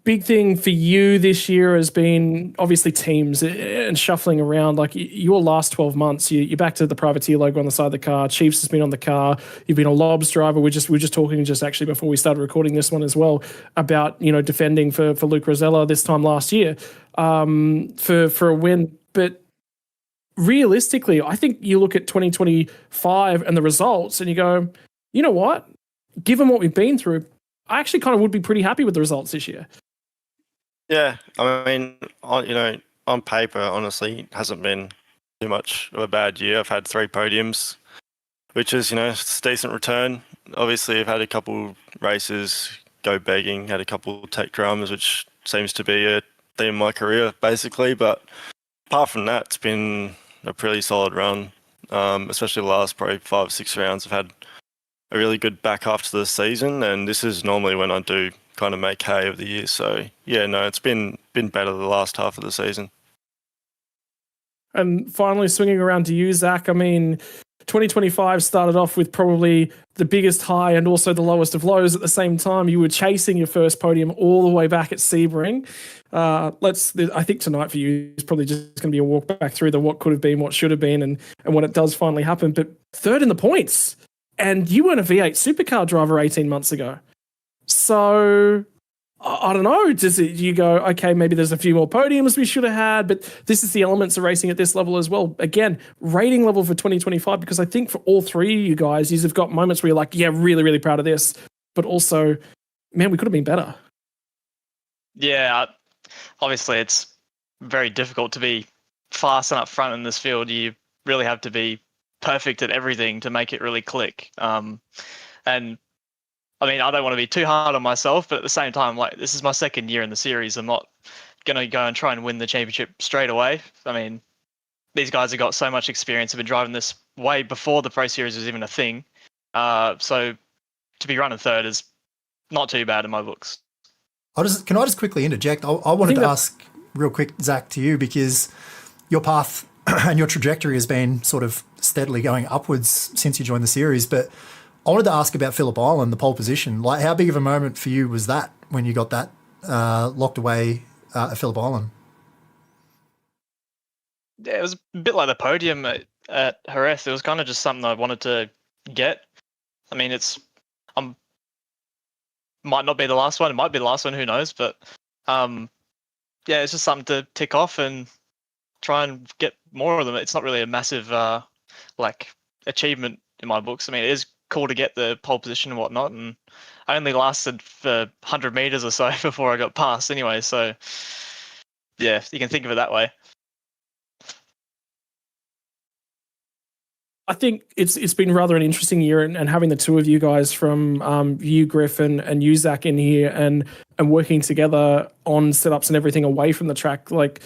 big thing for you this year has been obviously teams and shuffling around. Like your last 12 months, you're back to the privateer logo on the side of the car. Chiefs has been on the car. You've been a Lobs driver. We were just talking actually before we started recording this one as well about, defending for Luke Rosella this time last year for a win. But realistically, I think you look at 2025 and the results and you go, you know what? Given what we've been through, I actually kind of would be pretty happy with the results this year. Yeah, I mean, on paper, honestly, it hasn't been too much of a bad year. I've had 3 podiums, which is, it's a decent return. Obviously, I've had a couple races go begging, had a couple tech drums, which seems to be a theme of my career, basically. But apart from that, it's been a pretty solid run, especially the last probably 5 or 6 rounds. I've had a really good back half to the season, and this is normally when I do kind of make hay of the year. So yeah, no, it's been better the last half of the season. And finally, swinging around to you, Zach. I mean, 2025 started off with probably the biggest high and also the lowest of lows at the same time. You were chasing your first podium all the way back at Sebring. I think tonight for you is probably just going to be a walk back through the what could have been, what should have been, and when it does finally happen. But 3rd in the points. And you weren't a V8 supercar driver 18 months ago. So, I don't know. Do you go, okay, maybe there's a few more podiums we should have had, but this is the elements of racing at this level as well. Again, rating level for 2025, because I think for all 3 of you guys, you've got moments where you're like, yeah, really, really proud of this, but also, man, we could have been better. Yeah, obviously it's very difficult to be fast and up front in this field. You really have to be perfect at everything to make it really click. And I mean, I don't want to be too hard on myself, but at the same time, like, this is my 2nd year in the series. I'm not going to go and try and win the championship straight away. I mean, these guys have got so much experience, have been driving this way before the Pro Series was even a thing. So to be running 3rd is not too bad in my books. Can I just quickly interject? I wanted to ask real quick, Zach, to you, because your path and your trajectory has been sort of steadily going upwards since you joined the series. But I wanted to ask about Phillip Island, the pole position. Like, how big of a moment for you was that when you got that locked away at Phillip Island? Yeah, it was a bit like the podium at Jerez. It was kind of just something I wanted to get. I mean, might not be the last one. It might be the last one. Who knows? But yeah, it's just something to tick off and try and get more of them. It's not really a massive achievement in my books. I mean, it is cool to get the pole position and whatnot, and I only lasted for 100 meters or so before I got past anyway. So yeah, you can think of it that way. I think it's been rather an interesting year, and having the two of you guys from you, Griff, and you, Zach, in here and working together on setups and everything away from the track. Like,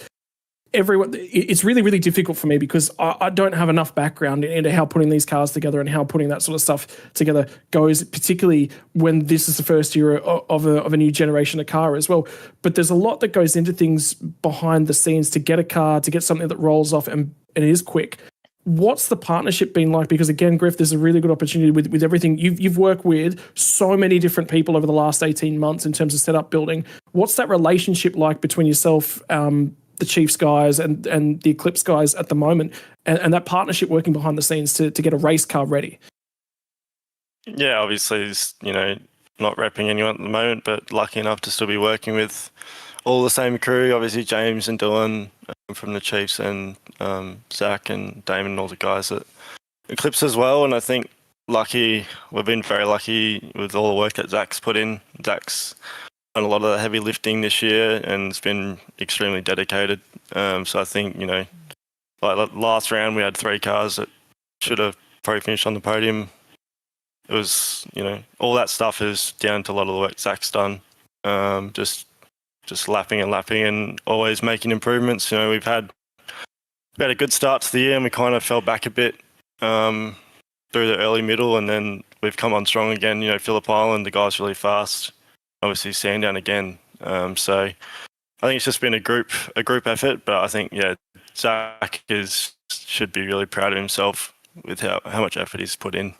everyone, it's really, really difficult for me because I don't have enough background into how putting these cars together and how putting that sort of stuff together goes, particularly when this is the first year of a new generation of car as well. But there's a lot that goes into things behind the scenes to get a car, to get something that rolls off and it is quick. What's the partnership been like? Because again, Griff, there's a really good opportunity with everything. You've worked with so many different people over the last 18 months in terms of setup building. What's that relationship like between yourself, the Chiefs guys and the Eclipse guys at the moment, and that partnership working behind the scenes to get a race car ready? Yeah, obviously, it's, not repping anyone at the moment, but lucky enough to still be working with all the same crew. Obviously, James and Dylan from the Chiefs, and Zach and Damon and all the guys at Eclipse as well. And I think we've been very lucky with all the work that Zach's put in. Zach's done a lot of the heavy lifting this year and it's been extremely dedicated. So I think, like last round we had 3 cars that should have probably finished on the podium. It was, all that stuff is down to a lot of the work Zach's done. Just lapping and always making improvements. We've had a good start to the year and we kind of fell back a bit through the early middle, and then we've come on strong again. Phillip Island, the guy's really fast. Obviously Sandown again. So I think it's just been a group effort, but I think Zach should be really proud of himself with how much effort he's put in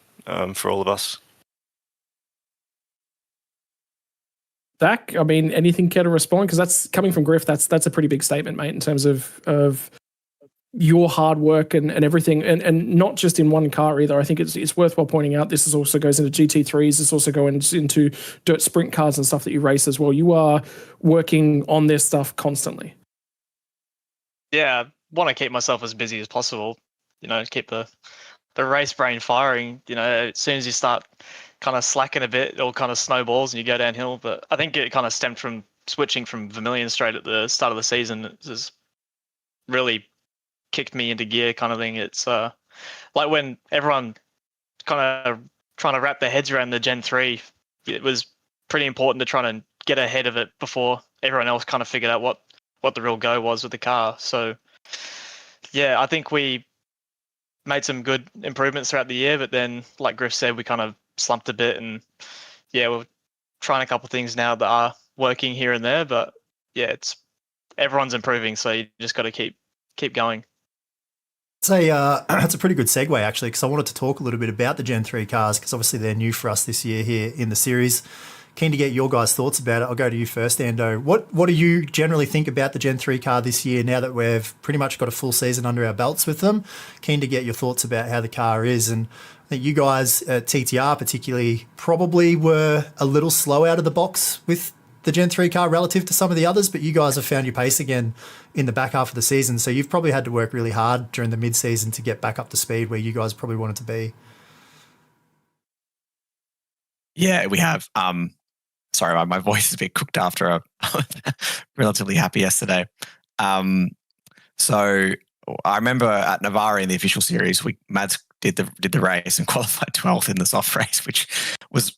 for all of us. Zach, I mean, anything care to respond? Because that's coming from Griff. That's a pretty big statement, mate, in terms of your hard work and everything, and not just in one car either. I think it's worthwhile pointing out this also goes into GT3s. This also goes into dirt sprint cars and stuff that you race as well. You are working on this stuff constantly. Yeah, I want to keep myself as busy as possible. Keep the race brain firing. As soon as you start kind of slacking a bit, it all kind of snowballs and you go downhill. But I think it kind of stemmed from switching from Vermilion straight at the start of the season. It just really kicked me into gear, kind of thing. It's like when everyone kind of trying to wrap their heads around the Gen 3, it was pretty important to try and get ahead of it before everyone else kind of figured out what the real go was with the car. So yeah, I think we made some good improvements throughout the year, but then like Griff said, we kind of slumped a bit, and yeah, we're trying a couple of things now that are working here and there, but yeah, everyone's improving, so you just got to keep going. That's a pretty good segue actually, because I wanted to talk a little bit about the Gen 3 cars, because obviously they're new for us this year here in the series. Keen to get your guys' thoughts about it. I'll go to you first, Ando. What do you generally think about the Gen 3 car this year, now that we've pretty much got a full season under our belts with them? Keen to get your thoughts about how the car is. And I think you guys at TTR particularly probably were a little slow out of the box with the Gen 3 car relative to some of the others, but you guys have found your pace again in the back half of the season. So you've probably had to work really hard during the mid-season to get back up to speed where you guys probably wanted to be. Yeah, we have. Sorry, my voice is a bit cooked after a relatively happy yesterday. So I remember at Navarra in the official series, Mads did the race and qualified 12th in the soft race, which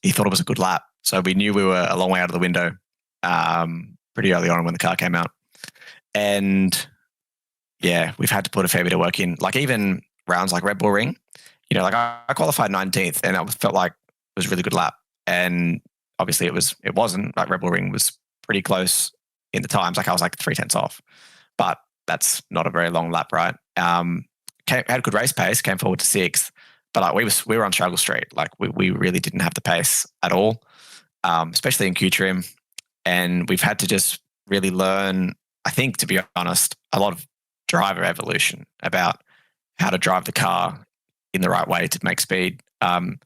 he thought it was a good lap. So we knew we were a long way out of the window pretty early on when the car came out. And yeah, we've had to put a fair bit of work in. Like even rounds like Red Bull Ring, I qualified 19th and it felt like it was a really good lap. And obviously it wasn't. Like Red Bull Ring was pretty close in the times. Like I was like 0.3 off, but that's not a very long lap, right? had good race pace, came forward to 6th, but like we were on struggle street. Like we really didn't have the pace at all, especially in Q trim, and we've had to just really learn. I think, to be honest, a lot of driver evolution about how to drive the car in the right way to make speed. And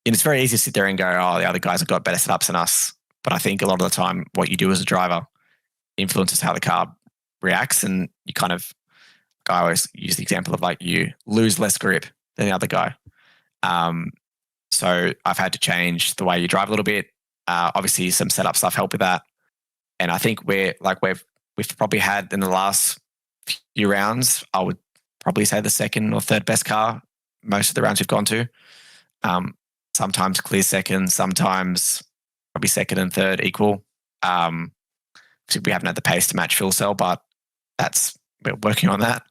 it's very easy to sit there and go, "Oh, the other guys have got better setups than us." But I think a lot of the time, what you do as a driver influences how the car reacts, and you kind of, I always use the example of like you lose less grip than the other guy. So I've had to change the way you drive a little bit. Obviously, some setup stuff help with that, and I think we've probably had in the last few rounds, I would probably say the second or third best car most of the rounds we've gone to. Sometimes clear second, sometimes probably second and third equal. We haven't had the pace to match fuel cell, but we're working on that.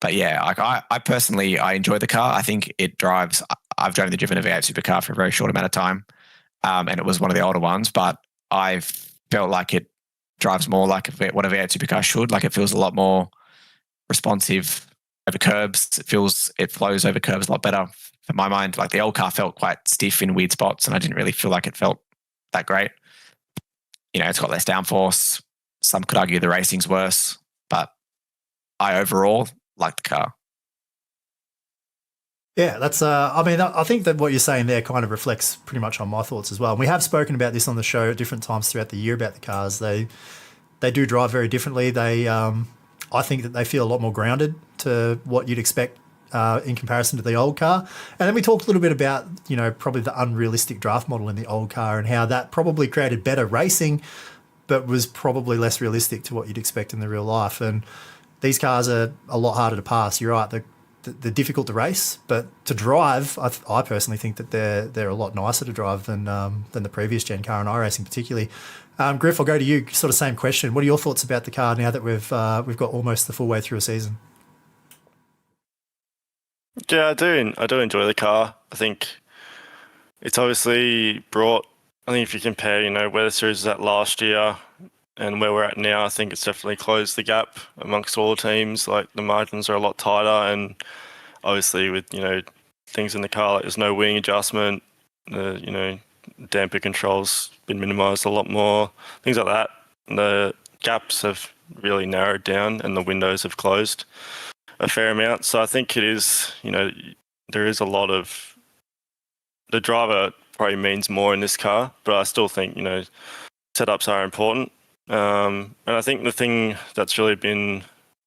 But yeah, like I personally, I enjoy the car. I think it drives. I've driven a V8 supercar for a very short amount of time, and it was one of the older ones. But I felt like it drives more like what a V8 supercar should. Like it feels a lot more responsive over curbs. It flows over curves a lot better for my mind. Like the old car felt quite stiff in weird spots, and I didn't really feel like it felt that great. You know, it's got less downforce. Some could argue the racing's worse, but I overall like the car. Yeah, that's. I mean, I think that what you're saying there kind of reflects pretty much on my thoughts as well. And we have spoken about this on the show at different times throughout the year about the cars. They do drive very differently. I think that they feel a lot more grounded to what you'd expect in comparison to the old car. And then we talked a little bit about, you know, probably the unrealistic draft model in the old car and how that probably created better racing, but was probably less realistic to what you'd expect in the real life. And these cars are a lot harder to pass. You're right. They're difficult to race, but to drive, I personally think that they're a lot nicer to drive than the previous gen car and iRacing particularly. Griff, I'll go to you. Sort of same question. What are your thoughts about the car now that we've got almost the full way through a season? Yeah, I do enjoy the car. I think it's obviously brought. I think if you compare, you know, where the series was at last year and where we're at now, I think it's definitely closed the gap amongst all the teams. Like the margins are a lot tighter, and obviously with, you know, things in the car like there's no wing adjustment, you know, damper controls been minimised a lot more, things like that. The gaps have really narrowed down and the windows have closed a fair amount. So I think it is, you know, there is a lot of the driver probably means more in this car, but I still think, you know, setups are important. And I think the thing that's really been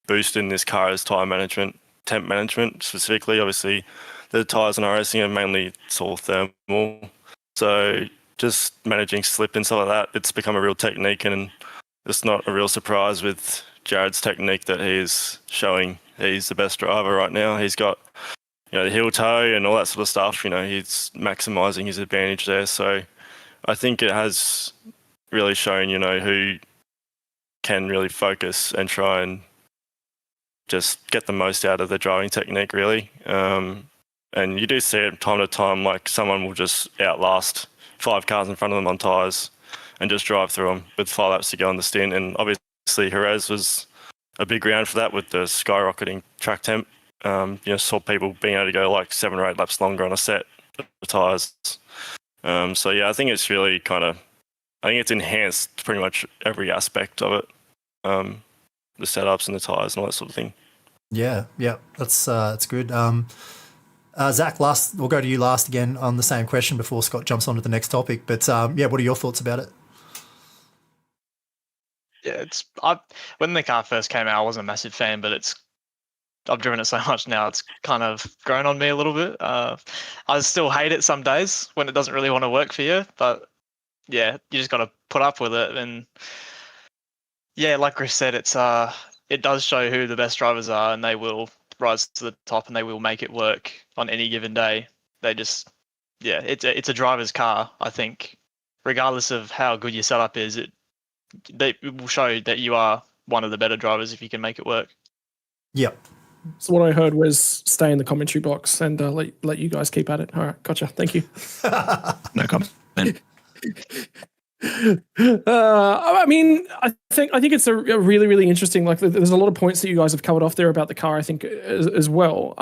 boosted in this car is tyre management, temp management specifically. Obviously, the tyres in iRacing are mainly all thermal. So just managing slip and stuff like that, it's become a real technique, and it's not a real surprise with Jared's technique that he's showing. He's the best driver right now. He's got, you know, the heel toe and all that sort of stuff. You know, he's maximising his advantage there. So I think it has really shown, you know, who can really focus and try and just get the most out of the driving technique, really. And you do see it time to time, like someone will just outlast 5 cars in front of them on tyres and just drive through them with 5 laps to go on the stint. And obviously Jerez was a big round for that with the skyrocketing track temp. You know, saw people being able to go like 7 or 8 laps longer on a set of tyres. So yeah, I think it's really I think it's enhanced pretty much every aspect of it. The setups and the tyres and all that sort of thing. Yeah, that's good. Zach, we'll go to you last again on the same question before Scott jumps on to the next topic. But yeah, what are your thoughts about it? Yeah, when the car first came out, I wasn't a massive fan, but I've driven it so much now, it's kind of grown on me a little bit. I still hate it some days when it doesn't really want to work for you, but yeah, you just got to put up with it. And yeah, like Chris said, it does show who the best drivers are, and they will rise to the top and they will make it work on any given day. It's a driver's car. I think regardless of how good your setup is, it will show that you are one of the better drivers if you can make it work. Yep. So what I heard was stay in the commentary box and let you guys keep at it. All right, gotcha. Thank you. No comment. I mean, I think it's a really, really interesting. Like, there's a lot of points that you guys have covered off there about the car, I think, as well.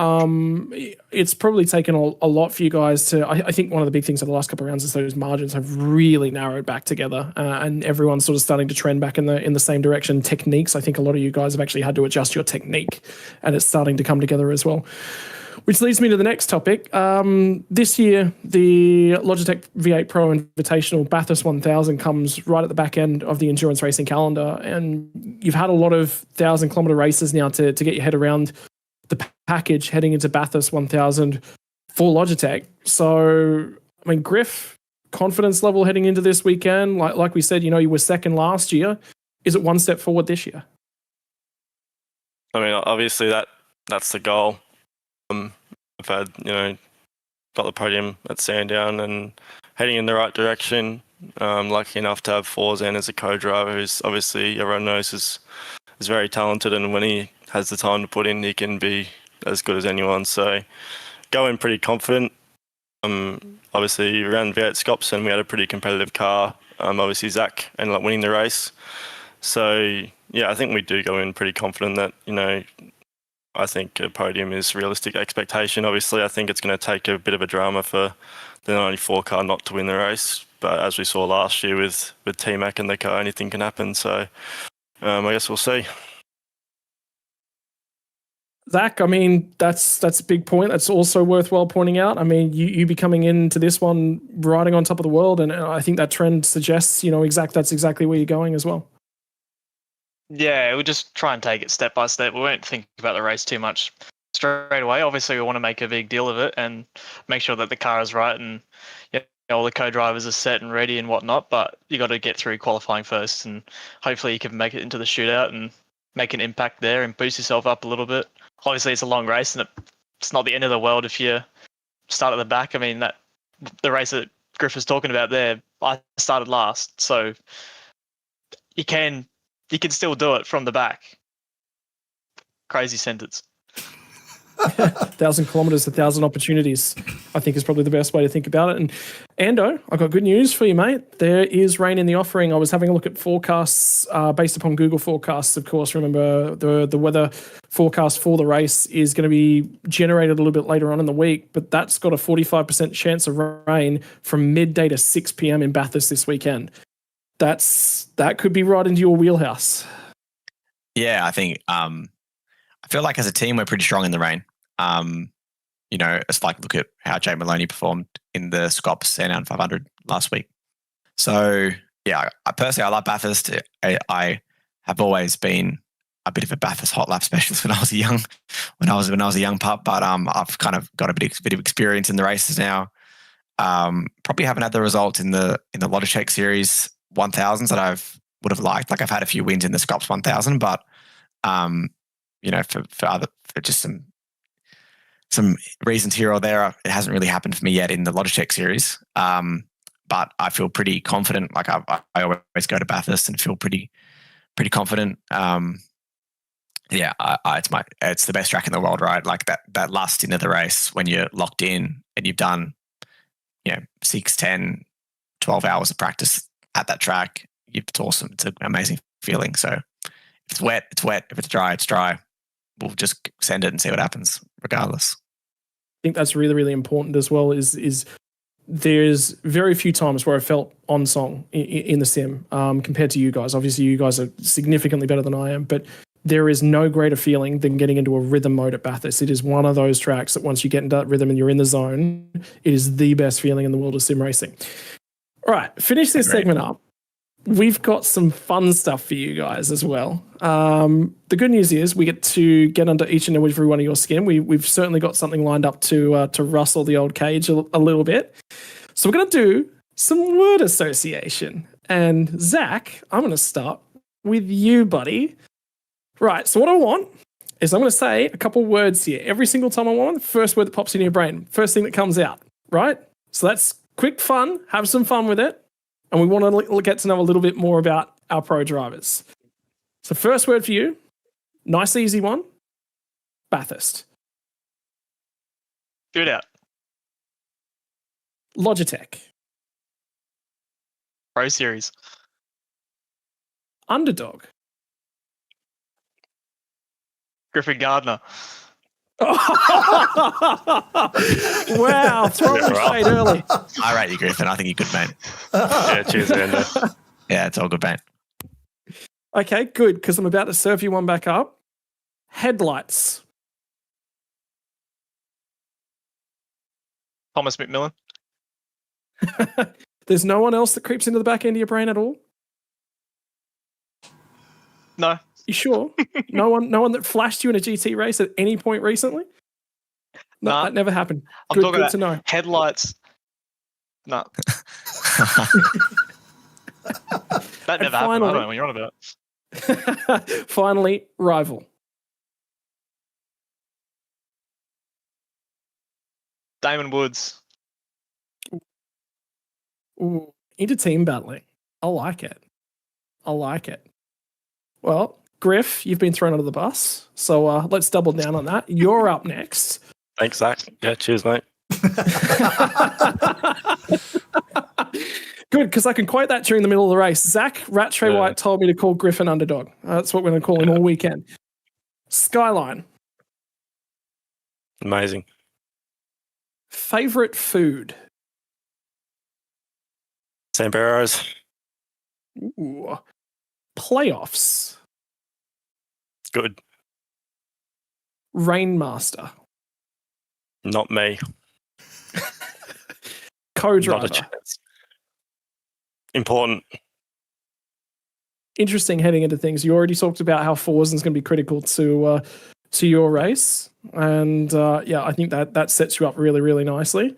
It's probably taken a lot for you guys to. I think one of the big things of the last couple of rounds is those margins have really narrowed back together, and everyone's sort of starting to trend back in the same direction. Techniques, I think a lot of you guys have actually had to adjust your technique, and it's starting to come together as well. Which leads me to the next topic. This year, the Logitech V8 Pro Invitational Bathurst 1000 comes right at the back end of the endurance racing calendar. And you've had a lot of 1,000-kilometre races now to get your head around the package heading into Bathurst 1000 for Logitech. So, I mean, Griff, confidence level heading into this weekend? Like we said, you were second last year. Is it one step forward this year? I mean, obviously that's the goal. I've had, got the podium at Sandown and heading in the right direction. Lucky enough to have Forzan as a co-driver, who's obviously everyone knows is very talented, and when he has the time to put in, he can be as good as anyone. So going pretty confident. Obviously around V8 Scopson we had a pretty competitive car. Obviously Zach ended up winning the race. So yeah, I think we do go in pretty confident that, I think a podium is realistic expectation. Obviously, I think it's going to take a bit of a drama for the 94 car not to win the race. But as we saw last year with T-Mac and the car, anything can happen. So I guess we'll see. Zach, I mean, that's a big point. That's also worthwhile pointing out. I mean, you be coming into this one riding on top of the world, and I think that trend suggests, that's exactly where you're going as well. Yeah, we'll just try and take it step by step. We won't think about the race too much straight away. Obviously, we want to make a big deal of it and make sure that the car is right and all the co-drivers are set and ready and whatnot. But you got to get through qualifying first, and hopefully you can make it into the shootout and make an impact there and boost yourself up a little bit. Obviously, it's a long race, and it's not the end of the world if you start at the back. I mean, the race that Griff was talking about there, I started last, so you can still do it from the back. Crazy sentence. 1,000 kilometres, 1,000 opportunities, I think is probably the best way to think about it. And Ando, I've got good news for you, mate. There is rain in the offering. I was having a look at forecasts based upon Google forecasts, of course. Remember, the weather forecast for the race is going to be generated a little bit later on in the week, but that's got a 45% chance of rain from midday to 6 p.m. in Bathurst this weekend. That could be right into your wheelhouse. Yeah, I think I feel like as a team we're pretty strong in the rain. It's like look at how Jake Maloney performed in the Scops Sandown 500 last week. So yeah, I love Bathurst. I have always been a bit of a Bathurst hot lap specialist when I was a young pup, but I've kind of got a bit of experience in the races now. Probably haven't had the results in the Logitech Series 1000s that I would have liked. Like I've had a few wins in the Scops 1000, but for just some reasons here or there, it hasn't really happened for me yet in the Logitech Series. But I feel pretty confident. Like I always go to Bathurst and feel pretty confident. It's the best track in the world, right? Like that last stint of the race when you're locked in and you've done 6, 10, 12 hours of practice at that track. It's awesome. It's an amazing feeling. So if it's wet, it's wet. If it's dry, it's dry. We'll just send it and see what happens regardless. I think that's really, really important as well is there's very few times where I felt on song in the sim compared to you guys. Obviously, you guys are significantly better than I am, but there is no greater feeling than getting into a rhythm mode at Bathurst. It is one of those tracks that once you get into that rhythm and you're in the zone, it is the best feeling in the world of sim racing. All right, finish this segment up. We've got some fun stuff for you guys as well. The good news is we get to get under each and every one of your skin. We've certainly got something lined up to rustle the old cage a little bit. So we're going to do some word association. And Zach, I'm going to start with you, buddy. Right, so what I want is I'm going to say a couple words here. Every single time I want the first word that pops in your brain, first thing that comes out, right? So that's quick fun. Have some fun with it. And we want to get to know a little bit more about our pro drivers. So first word for you, nice easy one, Bathurst. Shootout. Logitech. Pro Series. underdog. Griffin Gardner. Wow, throwing shade early. I rate you, Griffin. I think you're good, mate. Yeah, cheers, Andy. Yeah, it's all good, mate. Okay, good, because I'm about to serve you one back up. Headlights. Thomas McMillan. There's no one else that creeps into the back end of your brain at all? No. You sure? No one that flashed you in a GT race at any point recently? No, Nah. that never happened. I'm Good, talking good about to know. headlights. No. That never happened. I don't know what you're on about. Finally, rival. Damon Woods. Ooh, into team battling. I like it. Well, Griff, you've been thrown under the bus, so let's double down on that. You're up next. Thanks, Zach. Yeah, cheers, mate. Good, because I can quote that during the middle of the race. Zach Rattray White told me to call Griffin underdog. That's what we're going to call him all weekend. Skyline. Amazing. Favorite food? Samberos. Ooh. Playoffs. Good. Rainmaster. Not me. Co-driver. Not a chance. Important. Interesting heading into things. You already talked about how Forsen's going to be critical to your race, and I think that sets you up really, really nicely.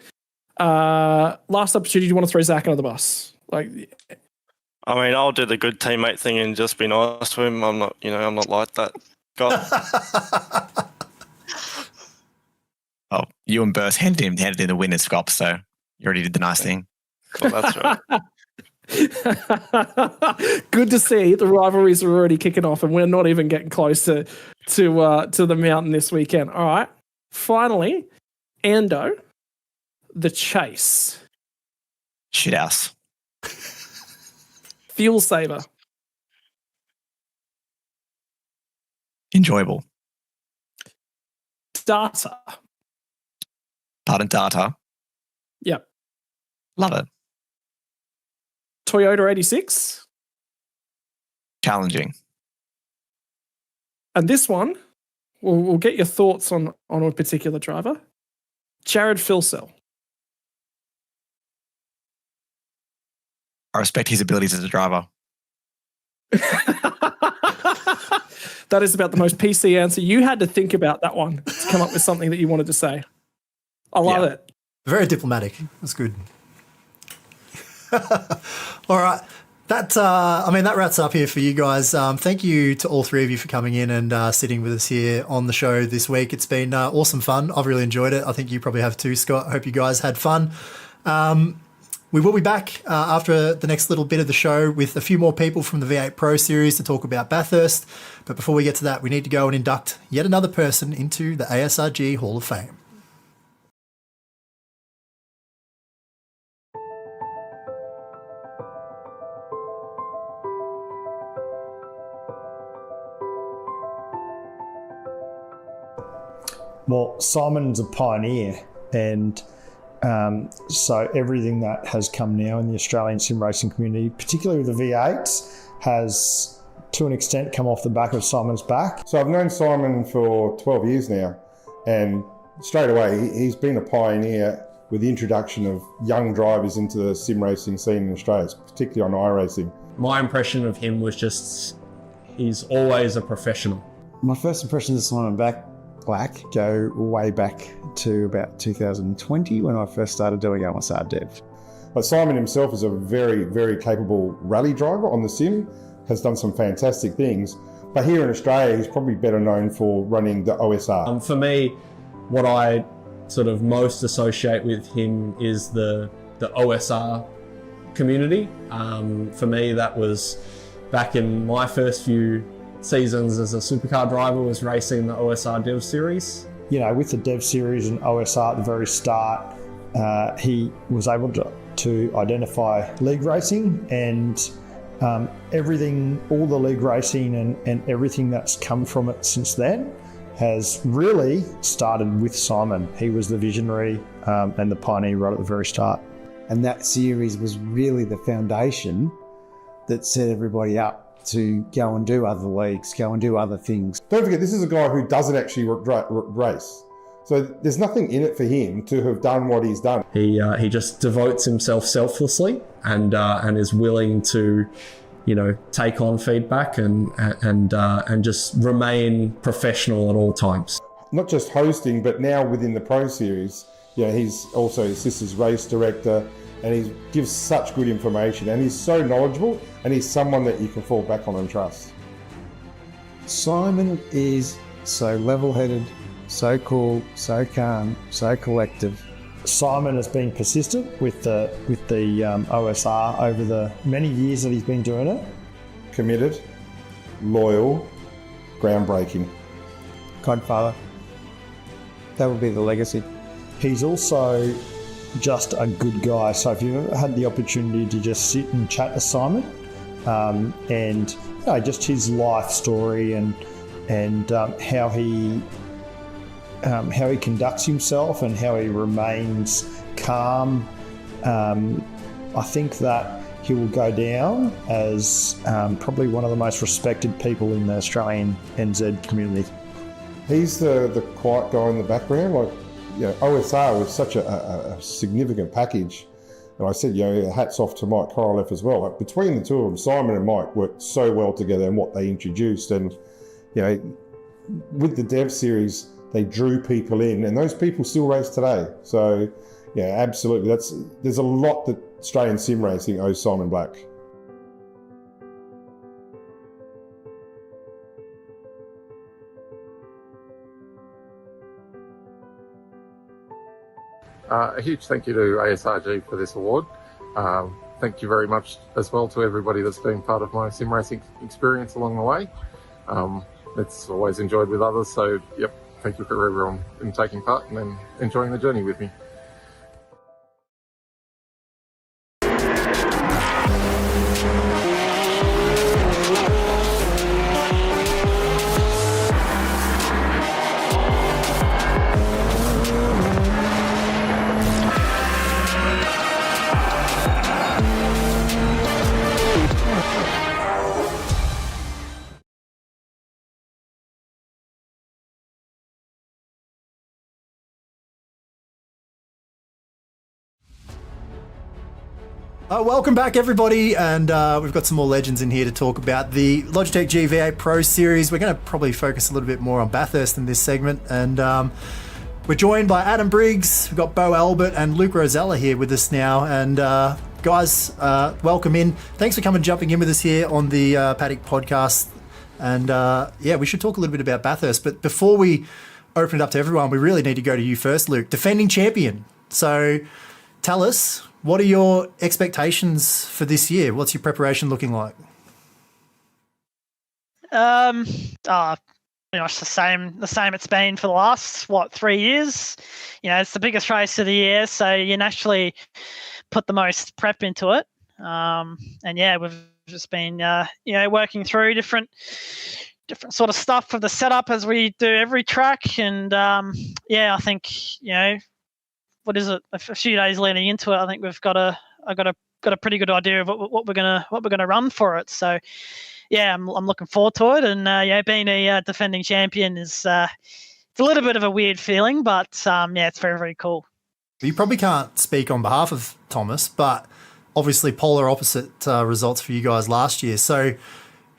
Last opportunity. Do you want to throw Zach under the bus? I mean, I'll do the good teammate thing and just be nice to him. I'm not like that guy. Oh, you and Burst handed in the winner's scop, so you already did the nice thing. Well, that's right. Good to see the rivalries are already kicking off, and we're not even getting close to the mountain this weekend. All right, finally, Ando, the chase, Shithouse, fuel saver, enjoyable, data. Pardon, data. Yep, love it. Toyota 86. Challenging. And this one, we'll get your thoughts on a particular driver. Jared Filsell. I respect his abilities as a driver. That is about the most PC answer. You had to think about that one to come up with something that you wanted to say. I love it. Very diplomatic. That's good. All right. That wraps up here for you guys. Thank you to all three of you for coming in and sitting with us here on the show this week. It's been awesome fun. I've really enjoyed it. I think you probably have too, Scott. I hope you guys had fun. We will be back after the next little bit of the show with a few more people from the V8 Pro Series to talk about Bathurst. But before we get to that, we need to go and induct yet another person into the ASRG Hall of Fame. Well, Simon's a pioneer, and so everything that has come now in the Australian sim racing community, particularly with the V8s, has to an extent come off the back of Simon's back. So I've known Simon for 12 years now, and straight away he's been a pioneer with the introduction of young drivers into the sim racing scene in Australia, particularly on iRacing. My impression of him was just he's always a professional. My first impressions of Simon Black go way back to about 2020 when I first started doing ASR dev. But Simon himself is a very, very capable rally driver on the sim, has done some fantastic things. But here in Australia, he's probably better known for running the OSR. For me, what I sort of most associate with him is the OSR community. For me, that was back in my first few seasons as a supercar driver, was racing the OSR Dev Series. You know, with the Dev Series and OSR at the very start, he was able to identify league racing and Everything, all the league racing and everything that's come from it since then has really started with Simon. He was the visionary and the pioneer right at the very start. And that series was really the foundation that set everybody up to go and do other leagues, go and do other things. Don't forget, this is a guy who doesn't actually race. So there's nothing in it for him to have done what he's done. He just devotes himself selflessly and is willing to, take on feedback and just remain professional at all times. Not just hosting, but now within the Pro Series, he's also assists as race director, and he gives such good information, and he's so knowledgeable, and he's someone that you can fall back on and trust. Simon is so level-headed, so cool, so calm, so collective. Simon has been persistent with the OSR over the many years that he's been doing it. Committed, loyal, groundbreaking. Godfather. That would be the legacy. He's also just a good guy. So if you've ever had the opportunity to just sit and chat to Simon, and just his life story and how he conducts himself and how he remains calm, I think that he will go down as probably one of the most respected people in the Australian NZ community. He's the quiet guy in the background. OSR was such a significant package. And I said, hats off to Mike Korolev as well. Between the two of them, Simon and Mike worked so well together in what they introduced. And, with the Dev Series, they drew people in, and those people still race today. So, absolutely. There's a lot that Australian sim racing owes Simon Black. A huge thank you to ASRG for this award. Thank you very much as well to everybody that's been part of my sim racing experience along the way. It's always enjoyed with others, so thank you for everyone in taking part and enjoying the journey with me. Welcome back, everybody, and we've got some more legends in here to talk about the Logitech GTPRO Series. We're going to probably focus a little bit more on Bathurst in this segment, and we're joined by Adam Briggs, we've got Bo Albert and Luke Rosella here with us now, and guys, welcome in. Thanks for jumping in with us here on the Paddock podcast, and we should talk a little bit about Bathurst, but before we open it up to everyone, we really need to go to you first, Luke, defending champion. So tell us, what are your expectations for this year? What's your preparation looking like? Pretty much the same it's been for the last 3 years. It's the biggest race of the year, so you naturally put the most prep into it. We've just been working through different sort of stuff for the setup as we do every track, and I think what is it? A few days leading into it, I think we've got a pretty good idea of what we're gonna run for it. So, I'm looking forward to it. And being a defending champion is it's a little bit of a weird feeling, but it's very, very cool. You probably can't speak on behalf of Thomas, but obviously polar opposite results for you guys last year. So,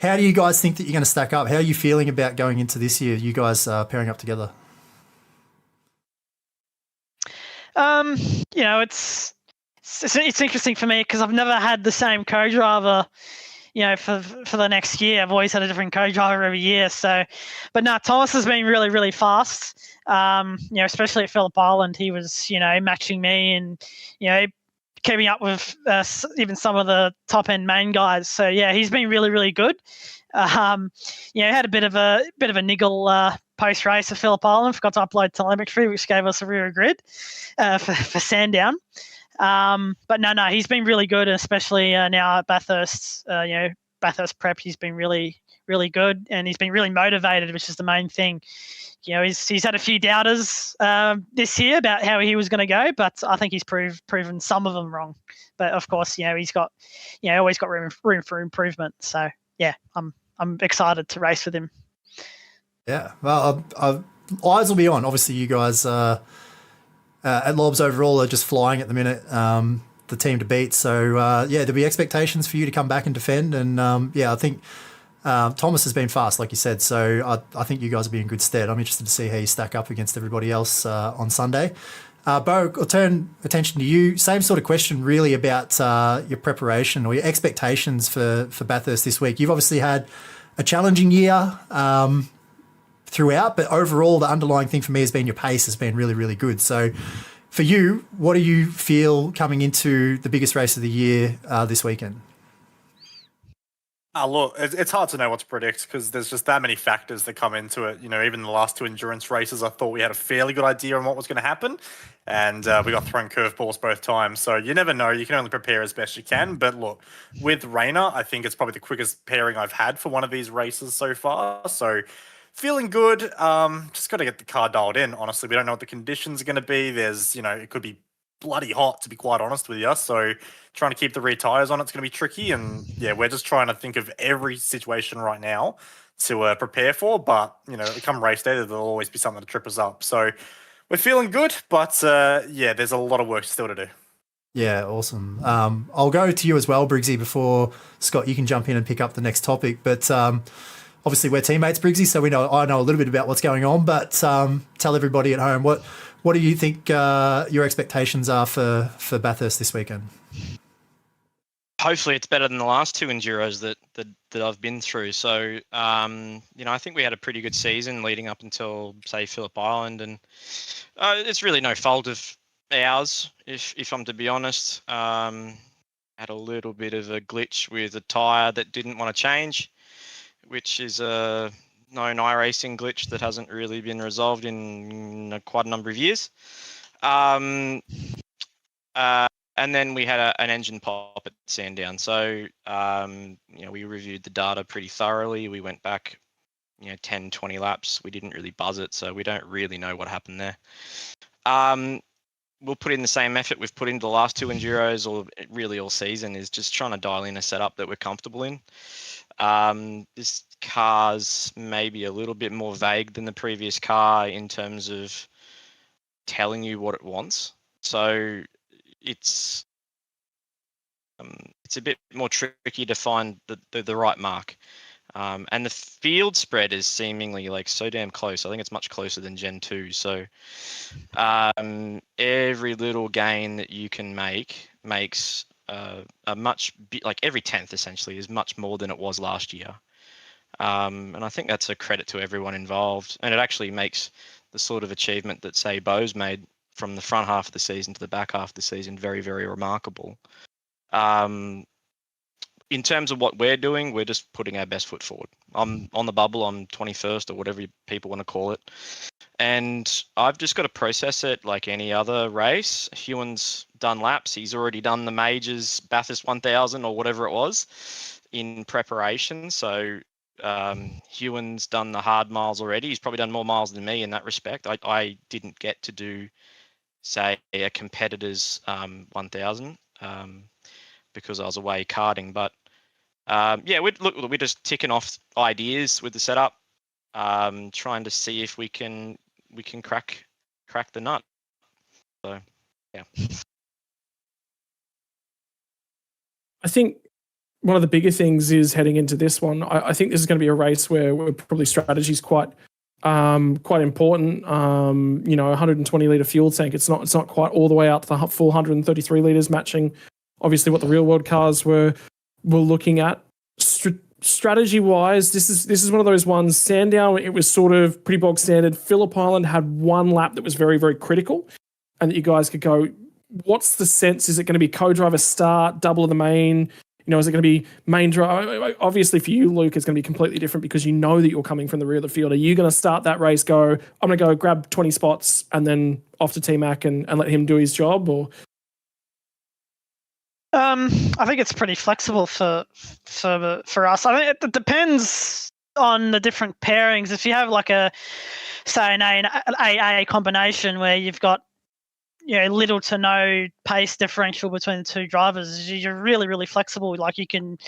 how do you guys think that you're going to stack up? How are you feeling about going into this year? You guys pairing up together. It's interesting for me because I've never had the same co-driver, for the next year. I've always had a different co-driver every year. So, but no, Thomas has been really, really fast. Especially at Phillip Island, he was, matching me and, keeping up with even some of the top end main guys. So he's been really, really good. Had a bit of a niggle post race at Phillip Island. Forgot to upload telemetry, which gave us a rear grid for Sandown. But no, he's been really good, especially now at Bathurst. Bathurst prep, he's been really, really good, and he's been really motivated, which is the main thing. He's had a few doubters this year about how he was going to go, but I think he's proven some of them wrong. But of course, he's got, always got room for improvement. So yeah, I'm excited to race with him. Yeah, well, eyes will be on. Obviously, you guys at Lobs overall are just flying at the minute. The team to beat. So there'll be expectations for you to come back and defend. And I think Thomas has been fast, like you said. So I think you guys will be in good stead. I'm interested to see how you stack up against everybody else on Sunday. Bo, I'll turn attention to you. Same sort of question, really, about your preparation or your expectations for Bathurst this week. You've obviously had a challenging year throughout, but overall, the underlying thing for me has been your pace has been really, really good. So for you, what do you feel coming into the biggest race of the year this weekend? Look, it's hard to know what to predict because there's just that many factors that come into it. Even the last two endurance races, I thought we had a fairly good idea on what was going to happen, and we got thrown curveballs both times. So you never know. You can only prepare as best you can. But look, with Rayner, I think it's probably the quickest pairing I've had for one of these races so far. So feeling good. Just got to get the car dialed in. Honestly, we don't know what the conditions are going to be. There's, it could be bloody hot, to be quite honest with you. So trying to keep the rear tires on it's going to be tricky. And yeah, we're just trying to think of every situation right now to prepare for. But come race day, there'll always be something to trip us up. So we're feeling good, but there's a lot of work still to do. Yeah, awesome. I'll go to you as well, Briggsy, before Scott, you can jump in and pick up the next topic. But obviously we're teammates, Briggsy, so I know a little bit about what's going on. But tell everybody at home what do you think your expectations are for Bathurst this weekend? Hopefully it's better than the last two Enduros that I've been through. So, I think we had a pretty good season leading up until, say, Phillip Island. And it's really no fault of ours, if I'm to be honest. Had a little bit of a glitch with a tyre that didn't want to change, which is a known iRacing glitch that hasn't really been resolved in quite a number of years. And then we had an engine pop at Sandown. So, we reviewed the data pretty thoroughly. We went back, 10, 20 laps. We didn't really buzz it, so we don't really know what happened there. We'll put in the same effort we've put into the last two Enduros, or really all season, is just trying to dial in a setup that we're comfortable in. This car's maybe a little bit more vague than the previous car in terms of telling you what it wants. So it's a bit more tricky to find the right mark. And the field spread is seemingly so damn close. I think it's much closer than Gen 2. So every little gain that you can makes a much, every 10th essentially is much more than it was last year. And I think that's a credit to everyone involved. And it actually makes the sort of achievement that, say, Bo's made from the front half of the season to the back half of the season very, very remarkable. In terms of what we're doing, we're just putting our best foot forward. I'm on the bubble, I'm 21st or whatever people want to call it. And I've just got to process it like any other race. Hewan's done laps. He's already done the majors, Bathurst 1000 or whatever it was in preparation. So Hewan's done the hard miles already. He's probably done more miles than me in that respect. I didn't get to do, say, a competitor's 1000 because I was away karting. But we're just ticking off ideas with the setup, trying to see if we can crack the nut. So, yeah. I think one of the bigger things is heading into this one. I think this is going to be a race where probably strategy is quite important. 120 litre fuel tank. It's not quite all the way out to the full 133 litres, matching obviously what the real world cars were looking at. Strategy wise, this is one of those ones. Sandown, it was sort of pretty bog standard. Phillip Island had one lap that was very, very critical, and that you guys could go, what's the sense? Is it going to be co-driver start, double of the main? Is it going to be main drive? Obviously for you, Luke, it's going to be completely different because you know that you're coming from the rear of the field. Are you going to start that race, I'm going to go grab 20 spots and then off to T-Mac and let him do his job? Or I think it's pretty flexible for us. I think it depends on the different pairings. If you have like an AA combination where you've got little to no pace differential between the two drivers, you're really, really flexible. Like you can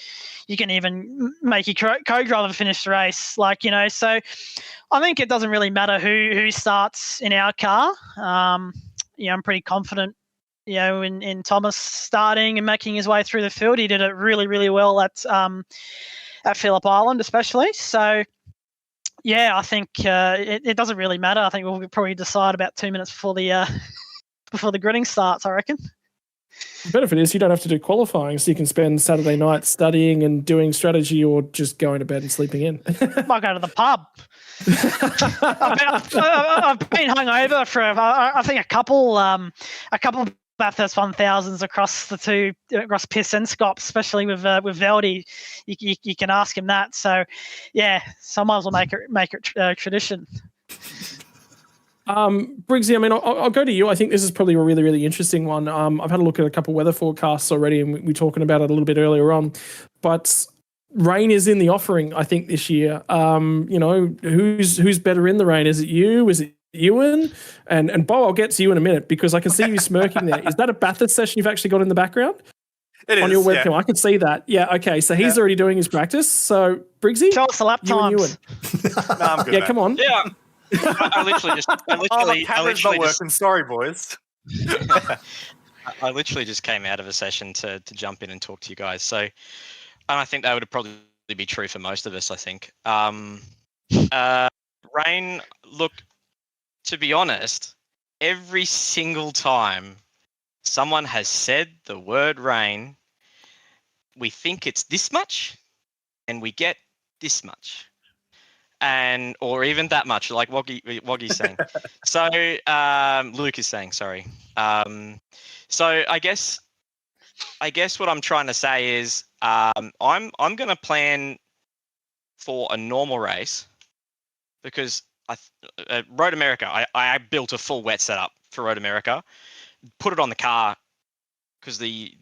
even make your co-driver finish the race. So I think it doesn't really matter who starts in our car. I'm pretty confident in Thomas starting and making his way through the field. He did it really, really well at Phillip Island, especially. So, yeah, I think it doesn't really matter. I think we'll probably decide about 2 minutes before the gridding starts, I reckon. The benefit is you don't have to do qualifying, so you can spend Saturday night studying and doing strategy, or just going to bed and sleeping in. Might go to the pub. I've been hungover for I think a couple Bathurst 1000s across Piss and Scop, especially with Veldy. You can ask him that. So yeah, so I might as well make it tradition. Briggsy, I mean, I'll go to you. I think this is probably a really, really interesting one. I've had a look at a couple of weather forecasts already, and we're talking about it a little bit earlier on. But rain is in the offering, I think, this year. Who's better in the rain? Is it you? Is it Ewan? And Bo, I'll get to you in a minute because I can see you smirking there. Is that a Bathurst session you've actually got in the background? It is on your webcam. yeah. I could see that. Yeah, okay. So he's already doing his practice. So, Briggsy? Show us the lap times. No, I'm good, Yeah, mate. come on. Yeah. I literally camera's not working. Sorry, boys. I literally just came out of a session to jump in and talk to you guys. So, and I think that would probably be true for most of us, I think. Rain, look, to be honest, every single time someone has said the word rain, we think it's this much and we get this much. Or even that much, like Woggy's saying. So Luke is saying, sorry. So I guess what I'm trying to say is I'm going to plan for a normal race because Road America, I built a full wet setup for Road America, put it on the car because the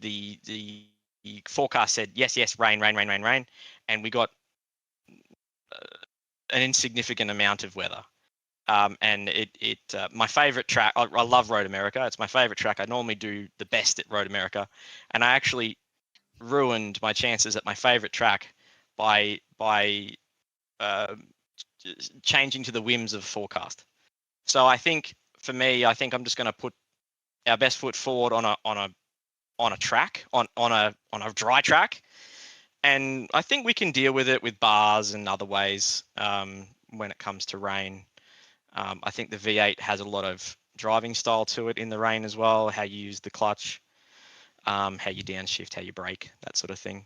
forecast said yes, rain, and we got an insignificant amount of weather. And my favorite track, I love Road America. It's my favorite track. I normally do the best at Road America. And I actually ruined my chances at my favorite track by changing to the whims of forecast. So I think for me, I'm just going to put our best foot forward on a track, on a dry track. And I think we can deal with it with bars and other ways when it comes to rain. I think the V8 has a lot of driving style to it in the rain as well, how you use the clutch, how you downshift, how you brake, that sort of thing.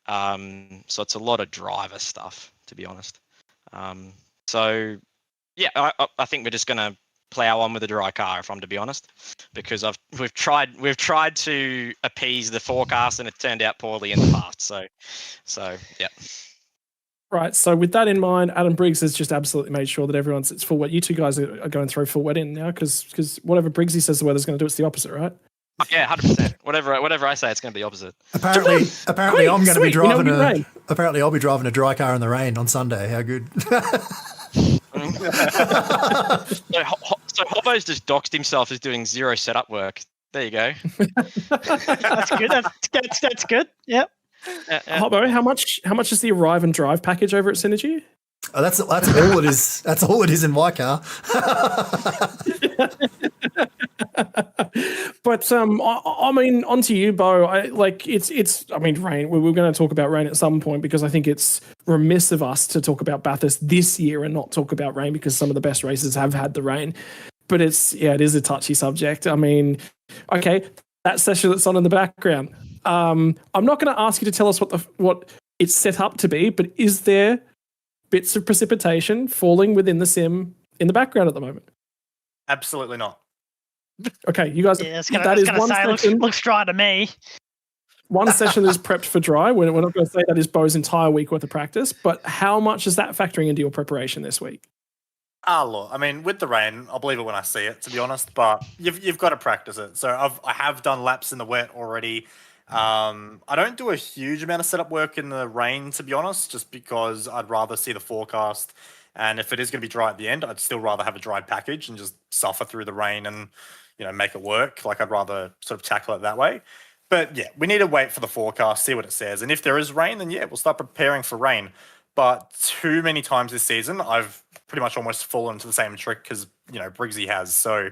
So it's a lot of driver stuff, to be honest. So, yeah, I think we're just going to plow on with a dry car, if I'm to be honest, because we've tried to appease the forecast and it turned out poorly in the past. So yeah. Right. So with that in mind, Adam Briggs has just absolutely made sure that everyone sits full wet. You two guys are going to throw full wet in now because whatever Briggsy says the weather's going to do, it's the opposite, right? Yeah, 100%. Whatever I say, it's going to be opposite. Apparently, I'm going to be sweet. driving Apparently, I'll be driving a dry car in the rain on Sunday. How good! So Hobbo's just doxed himself as doing zero setup work. There you go. That's good. That's good. Yep. Hobbo, how much is the arrive and drive package over at Synergy? Oh, that's all it is. That's all it is in my car. But I mean, onto you, Bo. Rain. We're going to talk about rain at some point because I think it's remiss of us to talk about Bathurst this year and not talk about rain because some of the best races have had the rain. But it is a touchy subject. I mean, okay, that session that's on in the background. I'm not going to ask you to tell us what it's set up to be, but is there bits of precipitation falling within the sim in the background at the moment? Absolutely not. Okay, you guys. Yeah, looks dry to me. One session is prepped for dry. We're not going to say that is Bo's entire week worth of practice, but how much is that factoring into your preparation this week? Look, I mean, with the rain, I'll believe it when I see it, to be honest. But you've got to practice it. So I have done laps in the wet already. I don't do a huge amount of setup work in the rain, to be honest, just because I'd rather see the forecast. And if it is going to be dry at the end, I'd still rather have a dry package and just suffer through the rain and, make it work. Like, I'd rather sort of tackle it that way. But yeah, we need to wait for the forecast, see what it says. And if there is rain, then yeah, we'll start preparing for rain. But too many times this season, I've pretty much almost fallen into the same trick because, Briggsy has. So,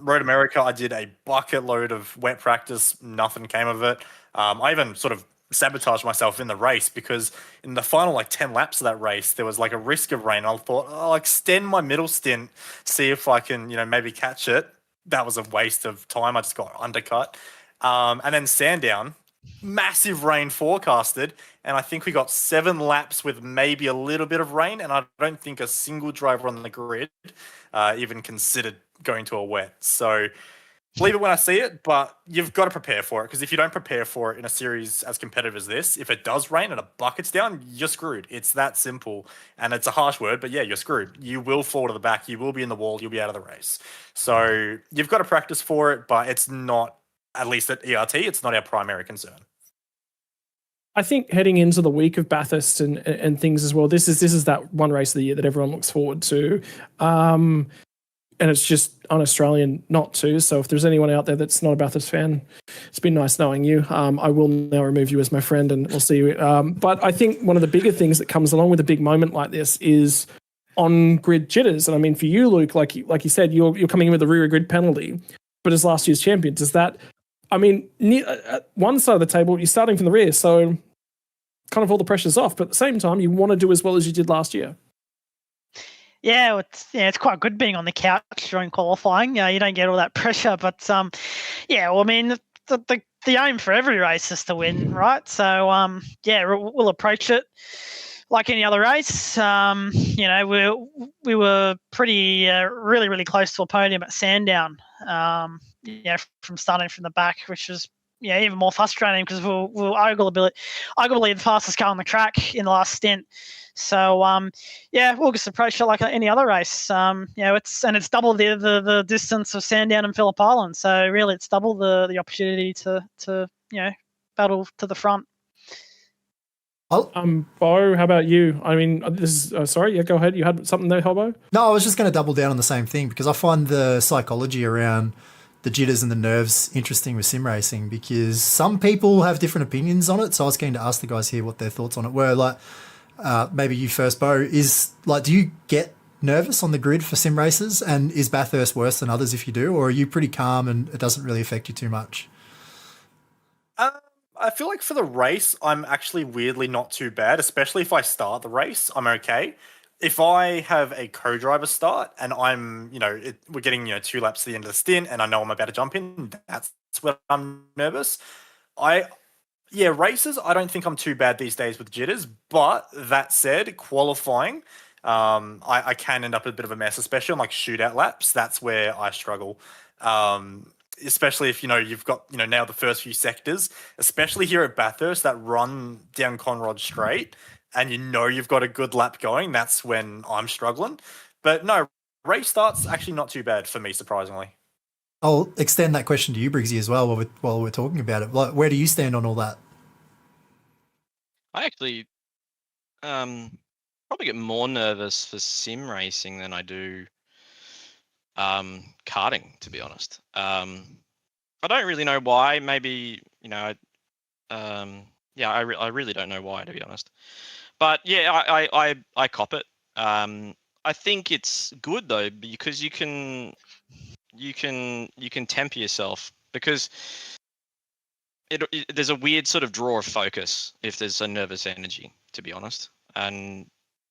Road America, I did a bucket load of wet practice. Nothing came of it. I even sort of sabotaged myself in the race because in the final 10 laps of that race, there was a risk of rain. I thought, I'll extend my middle stint, see if I can, maybe catch it. That was a waste of time. I just got undercut. And then Sandown, massive rain forecasted, and I think we got 7 laps with maybe a little bit of rain, and I don't think a single driver on the grid even considered going to a wet. So believe it when I see it, but you've got to prepare for it, because if you don't prepare for it in a series as competitive as this, if it does rain and a bucket's down, you're screwed. It's that simple, and it's a harsh word, but yeah, you're screwed. You will fall to the back, you will be in the wall, you'll be out of the race. So you've got to practice for it, but it's not, at least at ERT, it's not our primary concern. I think heading into the week of Bathurst and things as well, this is that one race of the year that everyone looks forward to. And it's just un-Australian not to. So if there's anyone out there that's not a Bathurst fan, it's been nice knowing you. I will now remove you as my friend and we'll see you. But I think one of the bigger things that comes along with a big moment like this is on-grid jitters. And I mean, for you, Luke, like you said, you're coming in with a rear grid penalty, but as last year's champion, does that, at one side of the table, you're starting from the rear, so kind of all the pressure's off. But at the same time, you want to do as well as you did last year. Yeah, it's quite good being on the couch during qualifying. You don't get all that pressure, but the aim for every race is to win, right? So we'll approach it like any other race. We were pretty really, really close to a podium at Sandown. From starting from the back, which was even more frustrating because we were arguably the fastest car on the track in the last stint. So we'll just approach it like any other race. It's double the distance of Sandown and Phillip Island. So really, it's double the opportunity to battle to the front. Bo, how about you? I mean, this is sorry. Yeah, go ahead. You had something there, Hobo? No, I was just going to double down on the same thing because I find the psychology around the jitters and the nerves interesting with sim racing because some people have different opinions on it. So I was keen to ask the guys here what their thoughts on it were. Maybe you first, Bo, do you get nervous on the grid for sim races? And is Bathurst worse than others if you do? Or are you pretty calm and it doesn't really affect you too much? I feel like for the race, I'm actually weirdly not too bad, especially if I start the race, I'm okay. If I have a co-driver start and I'm, we're getting, 2 laps to the end of the stint and I know I'm about to jump in, that's when I'm nervous. Races, I don't think I'm too bad these days with jitters, but that said, qualifying, I can end up a bit of a mess, especially on shootout laps. That's where I struggle. Especially if, you've got, now the first few sectors, especially here at Bathurst, that run down Conrod Straight, and you've got a good lap going, that's when I'm struggling. But no, race starts actually not too bad for me, surprisingly. I'll extend that question to you, Briggsy, as well while we're talking about it. Where do you stand on all that? I actually probably get more nervous for sim racing than I do karting, to be honest. I don't really know why. Maybe, I really don't know why, to be honest. But yeah, I cop it. I think it's good though because you can temper yourself because there's a weird sort of draw of focus if there's a nervous energy, to be honest, and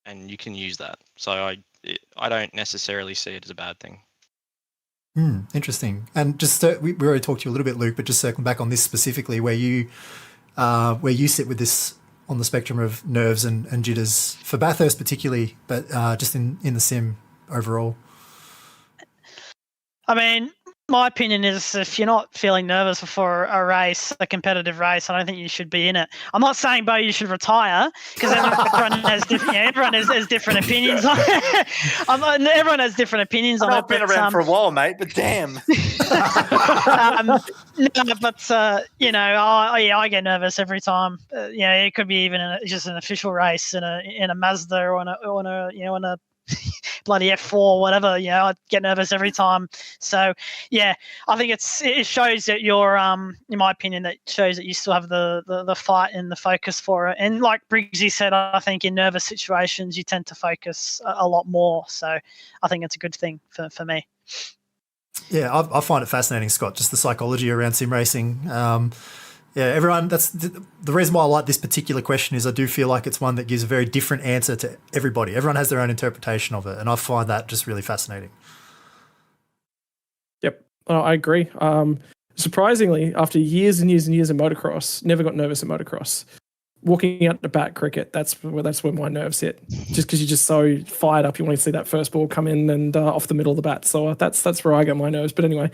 you can use that. So I don't necessarily see it as a bad thing. Interesting. And just we already talked to you a little bit, Luke, but just circling back on this specifically, where you sit with this on the spectrum of nerves and jitters for Bathurst particularly, but just in the sim overall. I mean, my opinion is if you're not feeling nervous before a race, a competitive race, I don't think you should be in it. I'm not saying, Bo, you should retire because everyone has different opinions on it. Everyone has different opinions on it. I've been around for a while, mate, but damn. No, but I get nervous every time. It could be even just an official race in a Mazda or on a bloody F4, whatever. I get nervous every time. So yeah, I think it shows that you're in my opinion, that shows that you still have the fight and the focus for it. And like Briggsy said, I think in nervous situations you tend to focus a lot more. So I think it's a good thing for me. Yeah, I find it fascinating, Scott, just the psychology around sim racing. Everyone, that's the reason why I like this particular question is I do feel like it's one that gives a very different answer to everybody. Everyone has their own interpretation of it, and I find that just really fascinating. Yep, I agree. Surprisingly, after years and years and years of motocross, never got nervous at motocross. Walking out to bat cricket, that's where my nerves hit. Just because you're just so fired up, you want to see that first ball come in and off the middle of the bat. So that's where I get my nerves. But anyway,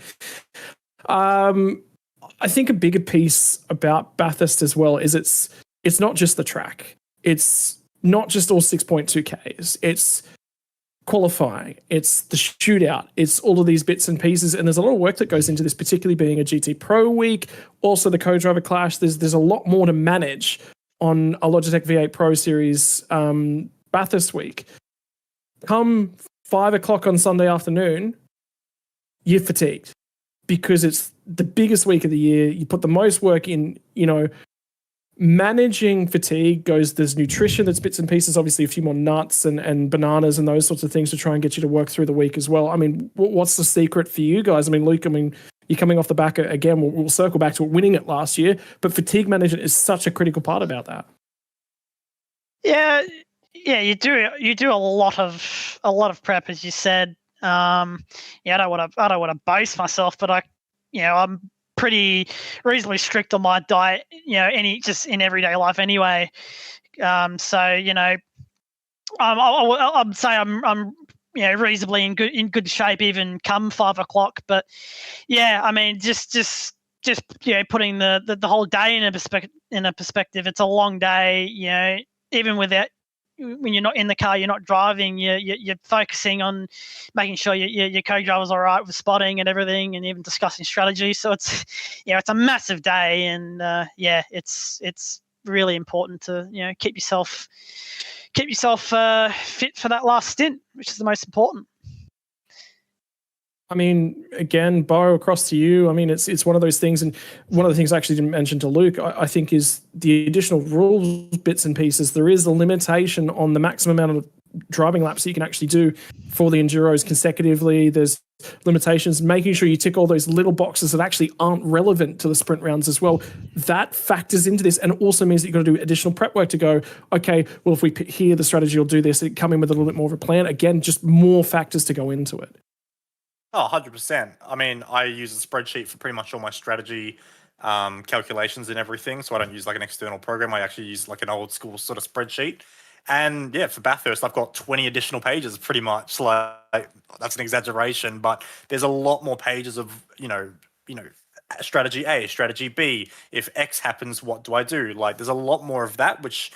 I think a bigger piece about Bathurst as well is it's not just the track. It's not just all 6.2Ks. It's qualifying. It's the shootout. It's all of these bits and pieces. And there's a lot of work that goes into this, particularly being a GT Pro week. Also the co-driver clash. There's a lot more to manage on a Logitech V8 Pro Series Bathurst week. Come 5 o'clock on Sunday afternoon, you're fatigued because it's the biggest week of the year. You put the most work in, managing fatigue there's nutrition, that's bits and pieces, obviously a few more nuts and bananas and those sorts of things to try and get you to work through the week as well. I mean, what's the secret for you guys? I mean, Luke, you're coming off the back again. We'll circle back to winning it last year, but fatigue management is such a critical part about that. Yeah, you do a lot of prep, as you said. I don't want to boast myself, but I'm pretty reasonably strict on my diet. Just in everyday life anyway. I'm say I'm reasonably in good shape even come 5 o'clock. But yeah, I mean just putting the whole day in a perspective. It's a long day. Even without. When you're not in the car, you're not driving, you're focusing on making sure your co-driver's all right with spotting and everything, and even discussing strategy. So it's it's a massive day, and it's really important to keep yourself fit for that last stint, which is the most important. I mean, again, Bo, across to you. I mean, it's one of those things, and one of the things I actually didn't mention to Luke, I think, is the additional rules, bits and pieces. There is a limitation on the maximum amount of driving laps that you can actually do for the enduros consecutively. There's limitations, making sure you tick all those little boxes that actually aren't relevant to the sprint rounds as well. That factors into this, and it also means that you've got to do additional prep work to go, okay, well, if we pick here, the strategy will do this. It come in with a little bit more of a plan. Again, just more factors to go into it. Oh, 100%. I mean, I use a spreadsheet for pretty much all my strategy calculations and everything. So I don't use like an external program. I actually use like an old school sort of spreadsheet. And yeah, for Bathurst, I've got 20 additional pages pretty much. Like that's an exaggeration, but there's a lot more pages of, strategy A, strategy B. If X happens, what do I do? Like there's a lot more of that, which,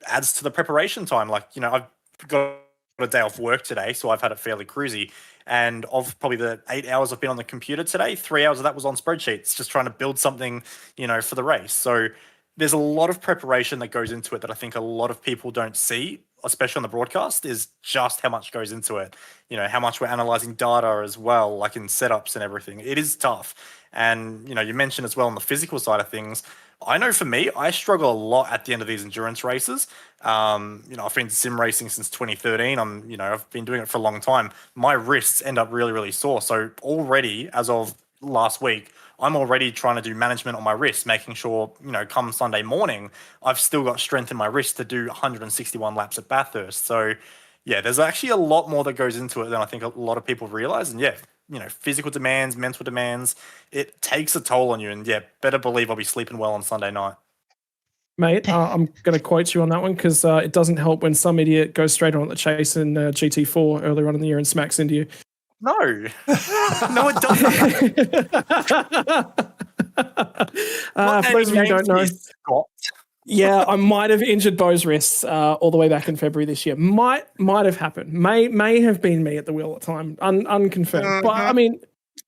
adds to the preparation time. Like, I've got a day off work today, so I've had it fairly cruisy. And of probably the 8 hours I've been on the computer today, 3 hours of that was on spreadsheets, just trying to build something, for the race. So there's a lot of preparation that goes into it that I think a lot of people don't see, especially on the broadcast, is just how much goes into it. How much we're analyzing data as well, like in setups and everything. It is tough. And, you mentioned as well on the physical side of things, I know for me, I struggle a lot at the end of these endurance races. I've been sim racing since 2013. I've been doing it for a long time. My wrists end up really, really sore. So already, as of last week, I'm already trying to do management on my wrists, making sure, come Sunday morning, I've still got strength in my wrist to do 161 laps at Bathurst. So yeah, there's actually a lot more that goes into it than I think a lot of people realize. And yeah, physical demands, mental demands, it takes a toll on you. And yeah, better believe I'll be sleeping well on Sunday night. Mate, I'm going to quote you on that one because it doesn't help when some idiot goes straight on the chase in GT4 earlier on in the year and smacks into you. No. No, it doesn't. For those of you who don't know, Scott. yeah, I might have injured Bo's wrists all the way back in February this year. Might have happened. May have been me at the wheel at the time. Unconfirmed. But I mean,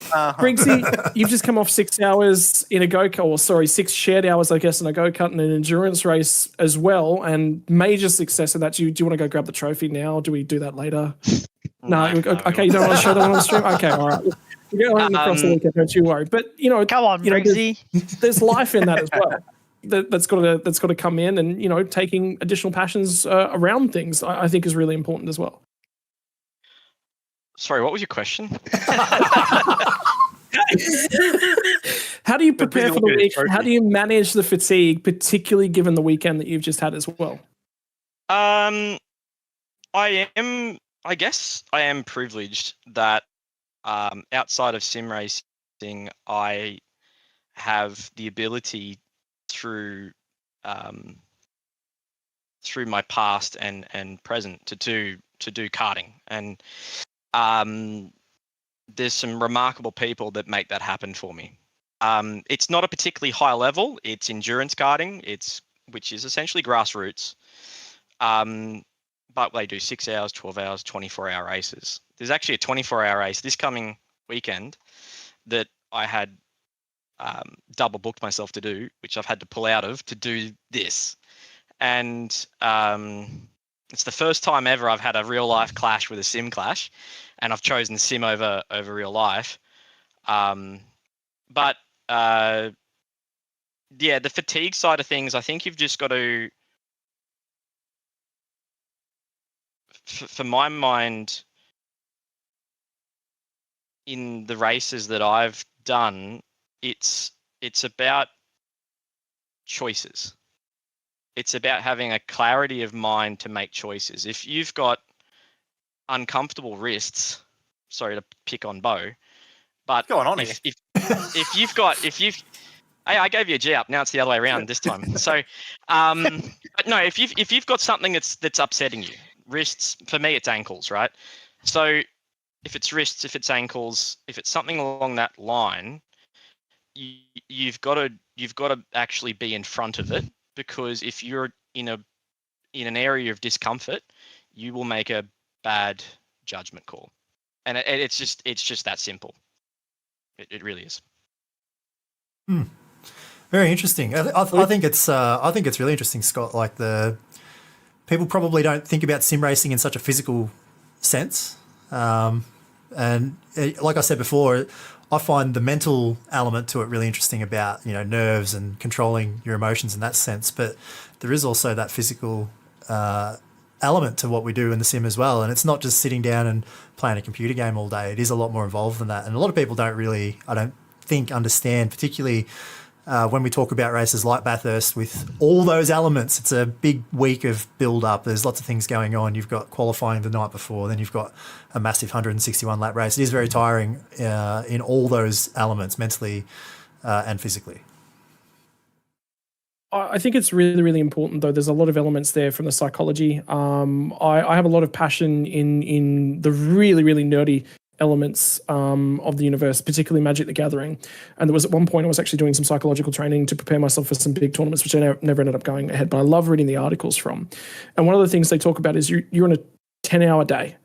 Briggsy, you've just come off 6 hours in a go-kart, or sorry, 6 shared hours, I guess, in a go-kart and an endurance race as well, and major success of that. Do you want to go grab the trophy now? Or do we do that later? No. Okay, you don't want to show that one on the stream? Okay, all right. We're going across the weekend, don't you worry. But come on, Briggsy. There's life in that as well. That's got to come in, and taking additional passions around things, I think, is really important as well. Sorry, what was your question? How do you prepare for the week? How do you manage the fatigue, particularly given the weekend that you've just had as well? I guess I am privileged that outside of sim racing, I have the ability through my past and present to do karting, and there's some remarkable people that make that happen for me. It's not a particularly high level. It's endurance karting. Which is essentially grassroots. But they do 6 hours, 12 hours, 24-hour races. There's actually a 24-hour race this coming weekend that I had double booked myself to do, which I've had to pull out of to do this. And it's the first time ever I've had a real life clash with a sim clash, and I've chosen sim over real life. But the fatigue side of things, I think you've just got to, for my mind, in the races that I've done, it's about choices. It's about having a clarity of mind to make choices. If you've got uncomfortable wrists, sorry to pick on Bo, but going on if you've hey, I gave you a G up. Now it's the other way around this time. So, but no, if you've got something that's upsetting you, wrists, for me it's ankles, right? So if it's wrists, if it's ankles, if it's something along that line, you've got to actually be in front of it, because if you're in an area of discomfort, you will make a bad judgment call, and it's just that simple. It really is. Very interesting. I think it's really interesting, Scott. Like, the people probably don't think about sim racing in such a physical sense, and like I said before, I find the mental element to it really interesting about nerves and controlling your emotions in that sense. But there is also that physical element to what we do in the sim as well, and it's not just sitting down and playing a computer game all day. It is a lot more involved than that, and a lot of people don't really, I don't think, understand, particularly when we talk about races like Bathurst with all those elements. It's a big week of build-up. There's lots of things going on. You've got qualifying the night before, then you've got a massive 161-lap race. It is very tiring in all those elements, mentally and physically. I think it's really, really important, though. There's a lot of elements there from the psychology. I have a lot of passion in the really, really nerdy elements of the universe, particularly Magic the Gathering. And there was at one point I was actually doing some psychological training to prepare myself for some big tournaments, which I never ended up going ahead, but I love reading the articles from. And one of the things they talk about is you're on a 10-hour day.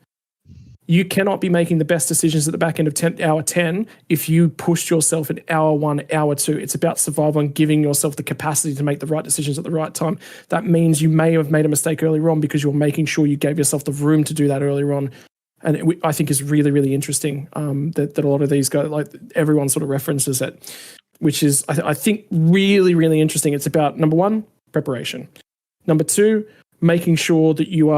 You cannot be making the best decisions at the back end of hour 10 if you pushed yourself at hour 1, hour 2. It's about survival and giving yourself the capacity to make the right decisions at the right time. That means you may have made a mistake earlier on because you're making sure you gave yourself the room to do that earlier on. And I think is really, really interesting that a lot of these guys, like everyone sort of references it, which is, I think, really, really interesting. It's about, number one, preparation. Number two, making sure that you've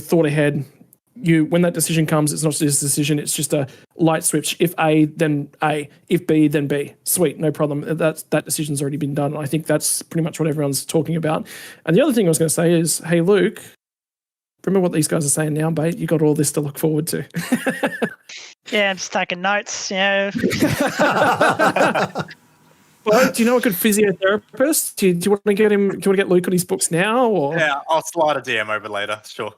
thought ahead. When that decision comes, it's not just a decision, it's just a light switch. If A, then A. If B, then B. Sweet, no problem. That decision's already been done. I think that's pretty much what everyone's talking about. And the other thing I was going to say is, hey, Luke, remember what these guys are saying now, mate. You got all this to look forward to. Yeah, I'm just taking notes. Well, do you know a good physiotherapist? Do you want to get him? Do you want to get Luke on his books now? Or Yeah, I'll slide a DM over later. Sure.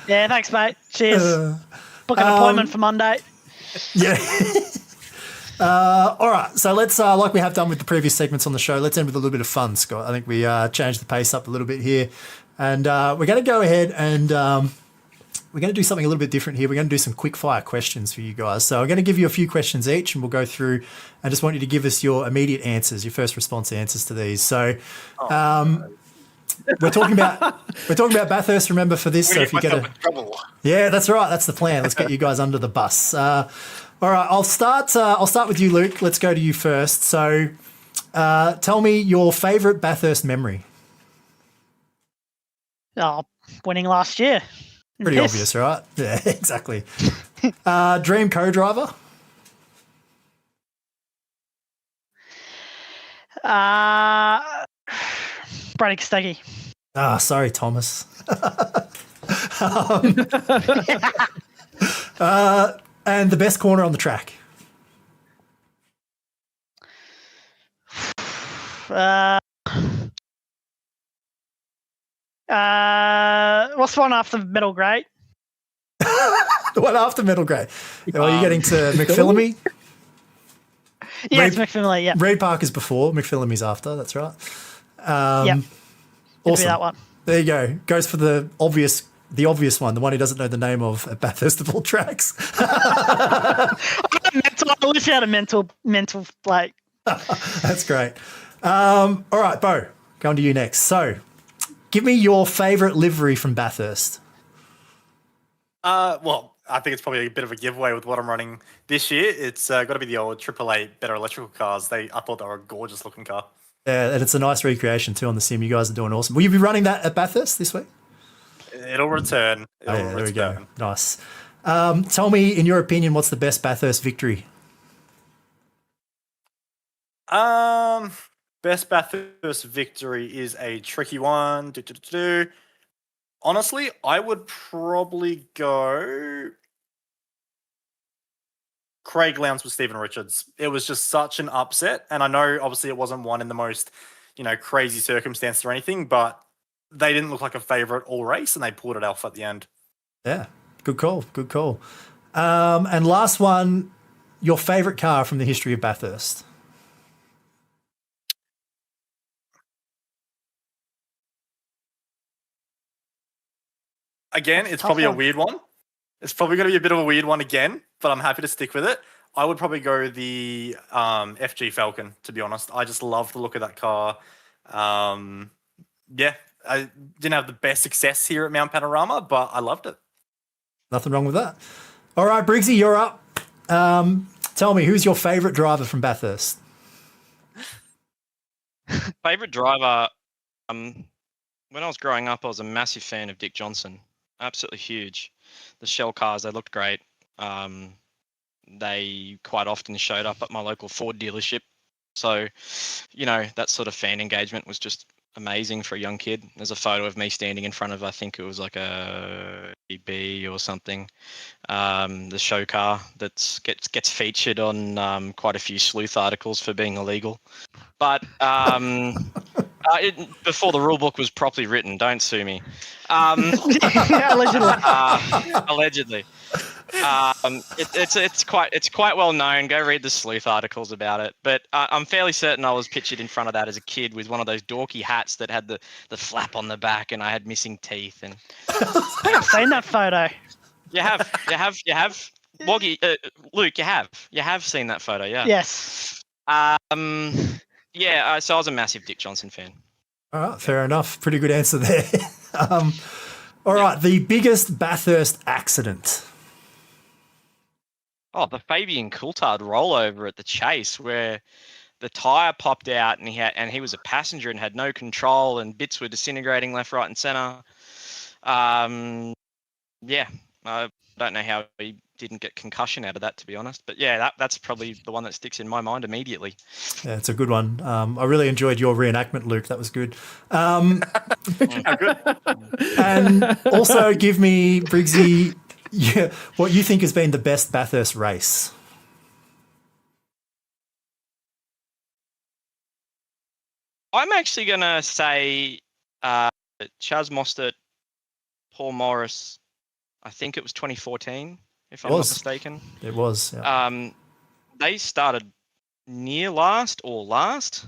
Yeah, thanks, mate. Cheers. Book an appointment for Monday. Yeah. All right, so let's, like we have done with the previous segments on the show, let's end with a little bit of fun, Scott. I think we changed the pace up a little bit here. And we're going to go ahead and we're going to do something a little bit different here. We're going to do some quick fire questions for you guys. So I'm going to give you a few questions each and we'll go through. I just want you to give us your immediate answers, your first response answers to these. So we're talking about Bathurst, remember, for this. So if you get yeah, that's right. That's the plan. Let's get you guys under the bus. All right, I'll start with you, Luke. Let's go to you first. So tell me your favourite Bathurst memory. Oh, winning last year. Pretty obvious, right? Yeah, exactly. Dream co-driver? Brady Kostecki. Sorry, Thomas. And the best corner on the track? What's the one after middle grade? The one after middle grade. Are you getting to McPhillamy? Yeah, it's McPhillamy, yeah. Reed Park is before, McPhillamy's after, that's right. Yep. Awesome. That one. There you go. Goes for the obvious one, the one he doesn't know the name of at Bathurst of all tracks. I wish I had a mental like. That's great. All right, Bo, going to you next. So, give me your favourite livery from Bathurst. Well, I think it's probably a bit of a giveaway with what I'm running this year. It's got to be the old 888 Better Electrical cars. I thought they were a gorgeous looking car. Yeah, and it's a nice recreation too on the sim. You guys are doing awesome. Will you be running that at Bathurst this week? It'll return. There we go. Nice. Tell me, in your opinion, what's the best Bathurst victory? Best Bathurst victory is a tricky one. Honestly, I would probably go Craig Lowndes with Stephen Richards. It was just such an upset, and I know obviously it wasn't won in the most, crazy circumstances or anything, but they didn't look like a favourite all race, and they pulled it off at the end. Yeah, good call. Good call. And last one, your favourite car from the history of Bathurst? Again, it's probably a weird one. It's probably going to be a bit of a weird one again, but I'm happy to stick with it. I would probably go the FG Falcon, to be honest. I just love the look of that car. Yeah, I didn't have the best success here at Mount Panorama, but I loved it. Nothing wrong with that. All right, Briggsy, you're up. Tell me, who's your favourite driver from Bathurst? Favourite driver, when I was growing up, I was a massive fan of Dick Johnson. Absolutely huge. The Shell cars, they looked great. They quite often showed up at my local Ford dealership. So, that sort of fan engagement was just amazing for a young kid. There's a photo of me standing in front of, I think it was like a EB or something. The show car that gets featured on quite a few sleuth articles for being illegal. But before the rule book was properly written, don't sue me. Allegedly. Allegedly. It's quite well known. Go read the sleuth articles about it. But I'm fairly certain I was pictured in front of that as a kid with one of those dorky hats that had the flap on the back, and I had missing teeth. And I've seen that photo. You have. Woggy, Luke, you have seen that photo, yeah. Yes. Yeah. So I was a massive Dick Johnson fan. All right, fair enough. Pretty good answer there. All right, the biggest Bathurst accident. Oh, the Fabian Coulthard rollover at the Chase, where the tyre popped out and he was a passenger and had no control, and bits were disintegrating left, right, and centre. Yeah, I don't know how he didn't get concussion out of that, to be honest. But yeah, that's probably the one that sticks in my mind immediately. Yeah, it's a good one. I really enjoyed your reenactment, Luke. That was good. And also give me, Briggsy, what you think has been the best Bathurst race. I'm actually gonna say Chaz Mostert, Paul Morris. I think it was 2014, if I'm not mistaken. It was. Yeah. They started near last or last.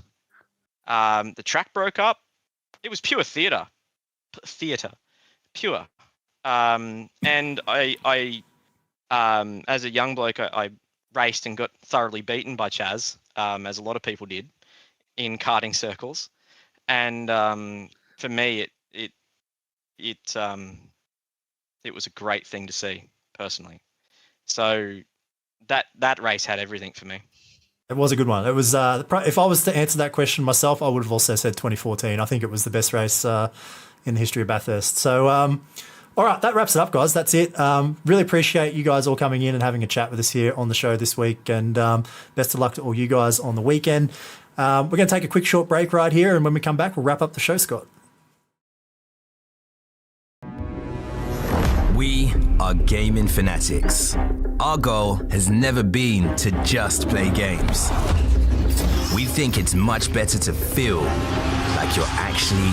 The track broke up. It was pure theatre. Pure. And I as a young bloke, I raced and got thoroughly beaten by Chaz, as a lot of people did in karting circles. And for me, it was a great thing to see personally. So that race had everything for me. It was a good one. It was. If I was to answer that question myself, I would have also said 2014. I think it was the best race in the history of Bathurst. So, all right, that wraps it up, guys. That's it. Really appreciate you guys all coming in and having a chat with us here on the show this week. And best of luck to all you guys on the weekend. We're going to take a quick short break right here, and when we come back, we'll wrap up the show, Scott. We are gaming fanatics. Our goal has never been to just play games. We think it's much better to feel like you're actually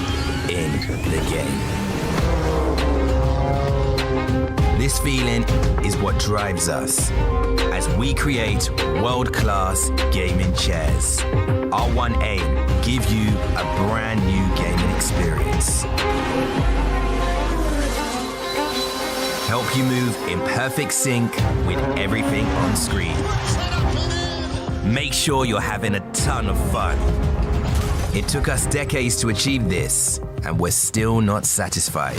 in the game. This feeling is what drives us as we create world-class gaming chairs. Our one aim, give you a brand new gaming experience. Help you move in perfect sync with everything on screen. Make sure you're having a ton of fun. It took us decades to achieve this, and we're still not satisfied.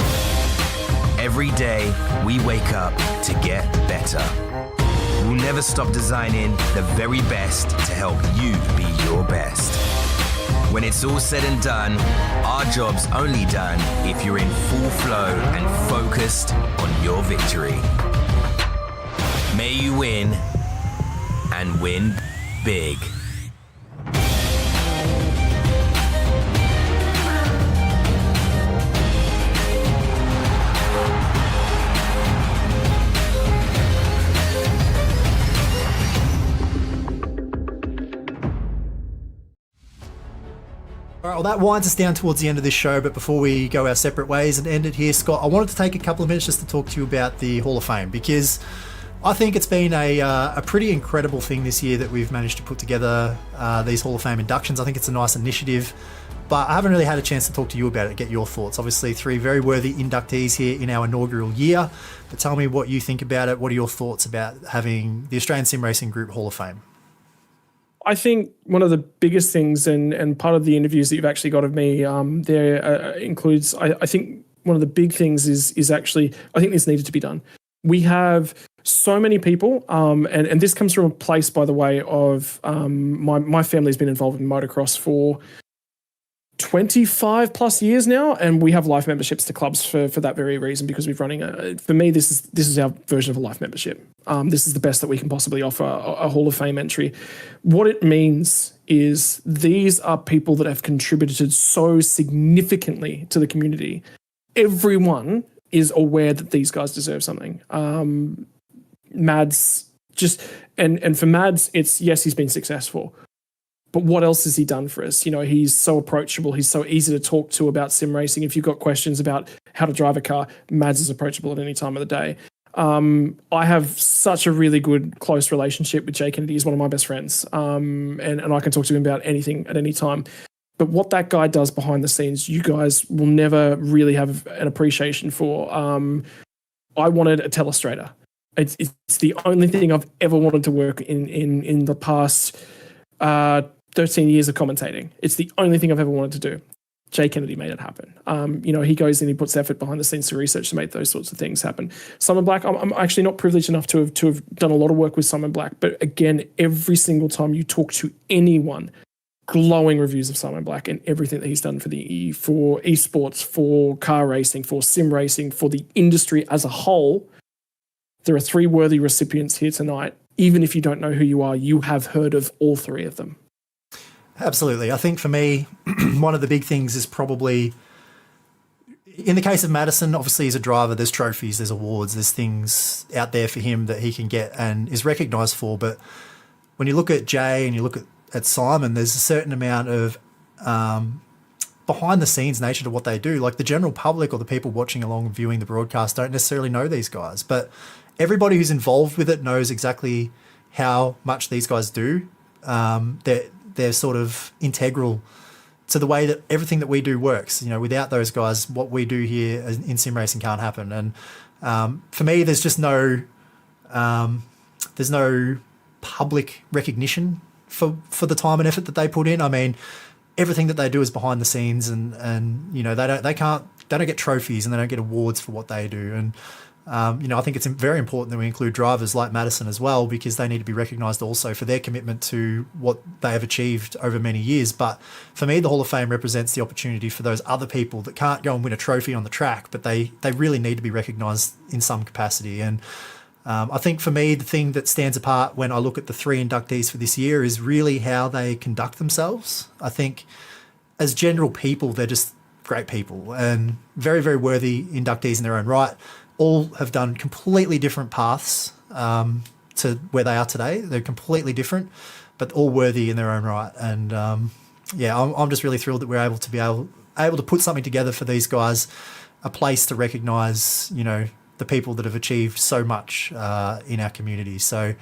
Every day, we wake up to get better. We'll never stop designing the very best to help you be your best. When it's all said and done, our job's only done if you're in full flow and focused on your victory. May you win, and win big. All right, well, that winds us down towards the end of this show, but before we go our separate ways and end it here, Scott, I wanted to take a couple of minutes just to talk to you about the Hall of Fame, because I think it's been a pretty incredible thing this year that we've managed to put together these Hall of Fame inductions. I think it's a nice initiative, but I haven't really had a chance to talk to you about it, get your thoughts. Obviously, 3 very worthy inductees here in our inaugural year, but tell me what you think about it. What are your thoughts about having the Australian Sim Racing Group Hall of Fame? I think one of the biggest things, and part of the interviews that you've actually got of me there includes, I think one of the big things is actually, I think this needed to be done. We have so many people, and this comes from a place, by the way, of my family's been involved in motocross for 25 plus years now, and we have life memberships to clubs for that very reason, because we're running for me, this is our version of a life membership. This is the best that we can possibly offer, a Hall of Fame entry. What it means is these are people that have contributed so significantly to the community. Everyone is aware that these guys deserve something. Mads and for Mads, it's, yes, he's been successful, but what else has he done for us? You know, he's so approachable. He's so easy to talk to about sim racing. If you've got questions about how to drive a car, Mads is approachable at any time of the day. I have such a really good, close relationship with Jay Kennedy. He's one of my best friends. And I can talk to him about anything at any time. But what that guy does behind the scenes, you guys will never really have an appreciation for. I wanted a telestrator. It's the only thing I've ever wanted to work in the past 13 years of commentating. It's the only thing I've ever wanted to do. Jay Kennedy made it happen. He goes in, he puts effort behind the scenes to research to make those sorts of things happen. Simon Black, I'm actually not privileged enough to have done a lot of work with Simon Black, but again, every single time you talk to anyone, glowing reviews of Simon Black and everything that he's done for esports, for car racing, for sim racing, for the industry as a whole. There are 3 worthy recipients here tonight. Even if you don't know who you are, you have heard of all 3 of them. Absolutely. I think for me, one of the big things is probably, in the case of Madison, obviously as a driver, there's trophies, there's awards, there's things out there for him that he can get and is recognised for. But when you look at Jay and you look at Simon, there's a certain amount of behind the scenes nature to what they do. Like the general public or the people watching along and viewing the broadcast don't necessarily know these guys, but everybody who's involved with it knows exactly how much these guys do. They're sort of integral to the way that everything that we do works. You know, without those guys, what we do here in sim racing can't happen. And for me, there's just no public recognition for the time and effort that they put in. I mean, everything that they do is behind the scenes, and you know, they don't get trophies and they don't get awards for what they do. And you know, I think it's very important that we include drivers like Madison as well, because they need to be recognised also for their commitment to what they have achieved over many years. But for me, the Hall of Fame represents the opportunity for those other people that can't go and win a trophy on the track, but they really need to be recognised in some capacity. And I think for me, the thing that stands apart when I look at the 3 inductees for this year is really how they conduct themselves. I think as general people, they're just great people and very, very worthy inductees in their own right. All have done completely different paths to where they are today. They're completely different, but all worthy in their own right. And yeah, I'm just really thrilled that we're able to put something together for these guys, a place to recognise, you know, the people that have achieved so much in our community. So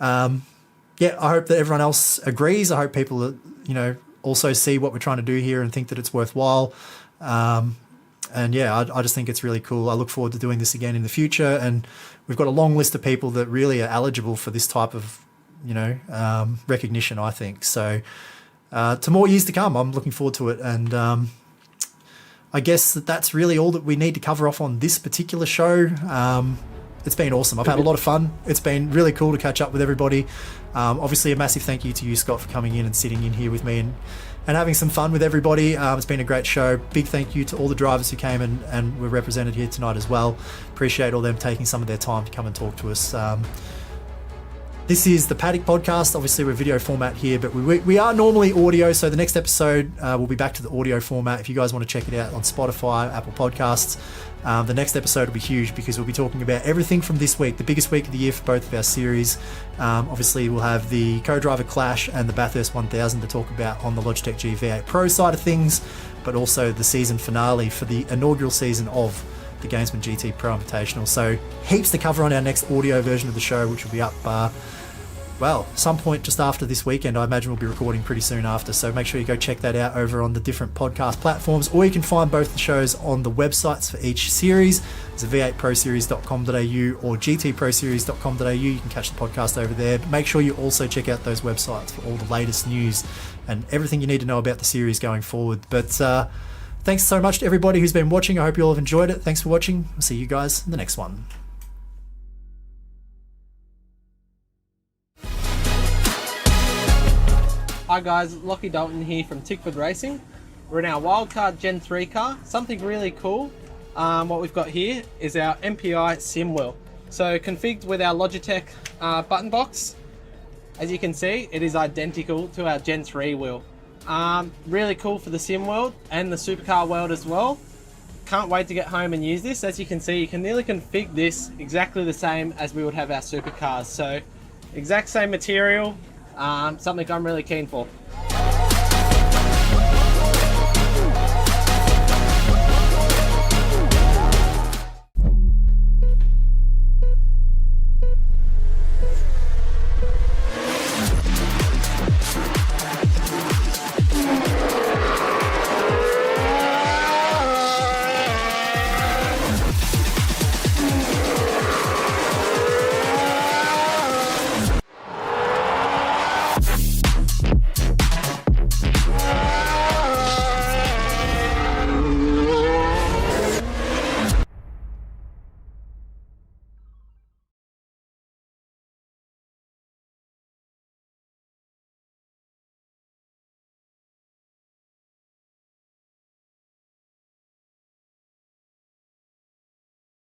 yeah, I hope that everyone else agrees. I hope people, you know, also see what we're trying to do here and think that it's worthwhile. And yeah, I just think it's really cool. I look forward to doing this again in the future. And we've got a long list of people that really are eligible for this type of, you know, recognition, I think. So to more years to come, I'm looking forward to it. And I guess that's really all that we need to cover off on this particular show. It's been awesome. I've had a lot of fun. It's been really cool to catch up with everybody. Obviously, a massive thank you to you, Scott, for coming in and sitting in here with me and having some fun with everybody. It's been a great show. Big thank you to all the drivers who came and were represented here tonight as well. Appreciate all them taking some of their time to come and talk to us. This is the Paddock podcast. Obviously, we're video format here, but we are normally audio, so the next episode we'll be back to the audio format. If you guys want to check it out on Spotify, Apple Podcasts, the next episode will be huge because we'll be talking about everything from this week, the biggest week of the year for both of our series. Obviously, we'll have the co-driver clash and the Bathurst 1000 to talk about on the Logitech G V8 Pro side of things, but also the season finale for the inaugural season of the Gamesmen GTPRO Invitational. So heaps to cover on our next audio version of the show, which will be up well, some point just after this weekend. I imagine we'll be recording pretty soon after, so make sure you go check that out over on the different podcast platforms, or you can find both the shows on the websites for each series. It's v8proseries.com.au or gtproseries.com.au. You can catch the podcast over there. But make sure you also check out those websites for all the latest news and everything you need to know about the series going forward. But thanks so much to everybody who's been watching. I hope you all have enjoyed it. Thanks for watching. I'll see you guys in the next one. Hi guys, Lockie Dalton here from Tickford Racing. We're in our Wildcard Gen 3 car. Something really cool, what we've got here is our MPI sim wheel. So configured with our Logitech button box. As you can see, it is identical to our Gen 3 wheel. Really cool for the sim world and the supercar world as well. Can't wait to get home and use this. As you can see, you can nearly configure this exactly the same as we would have our supercars. So exact same material. Something I'm really keen for.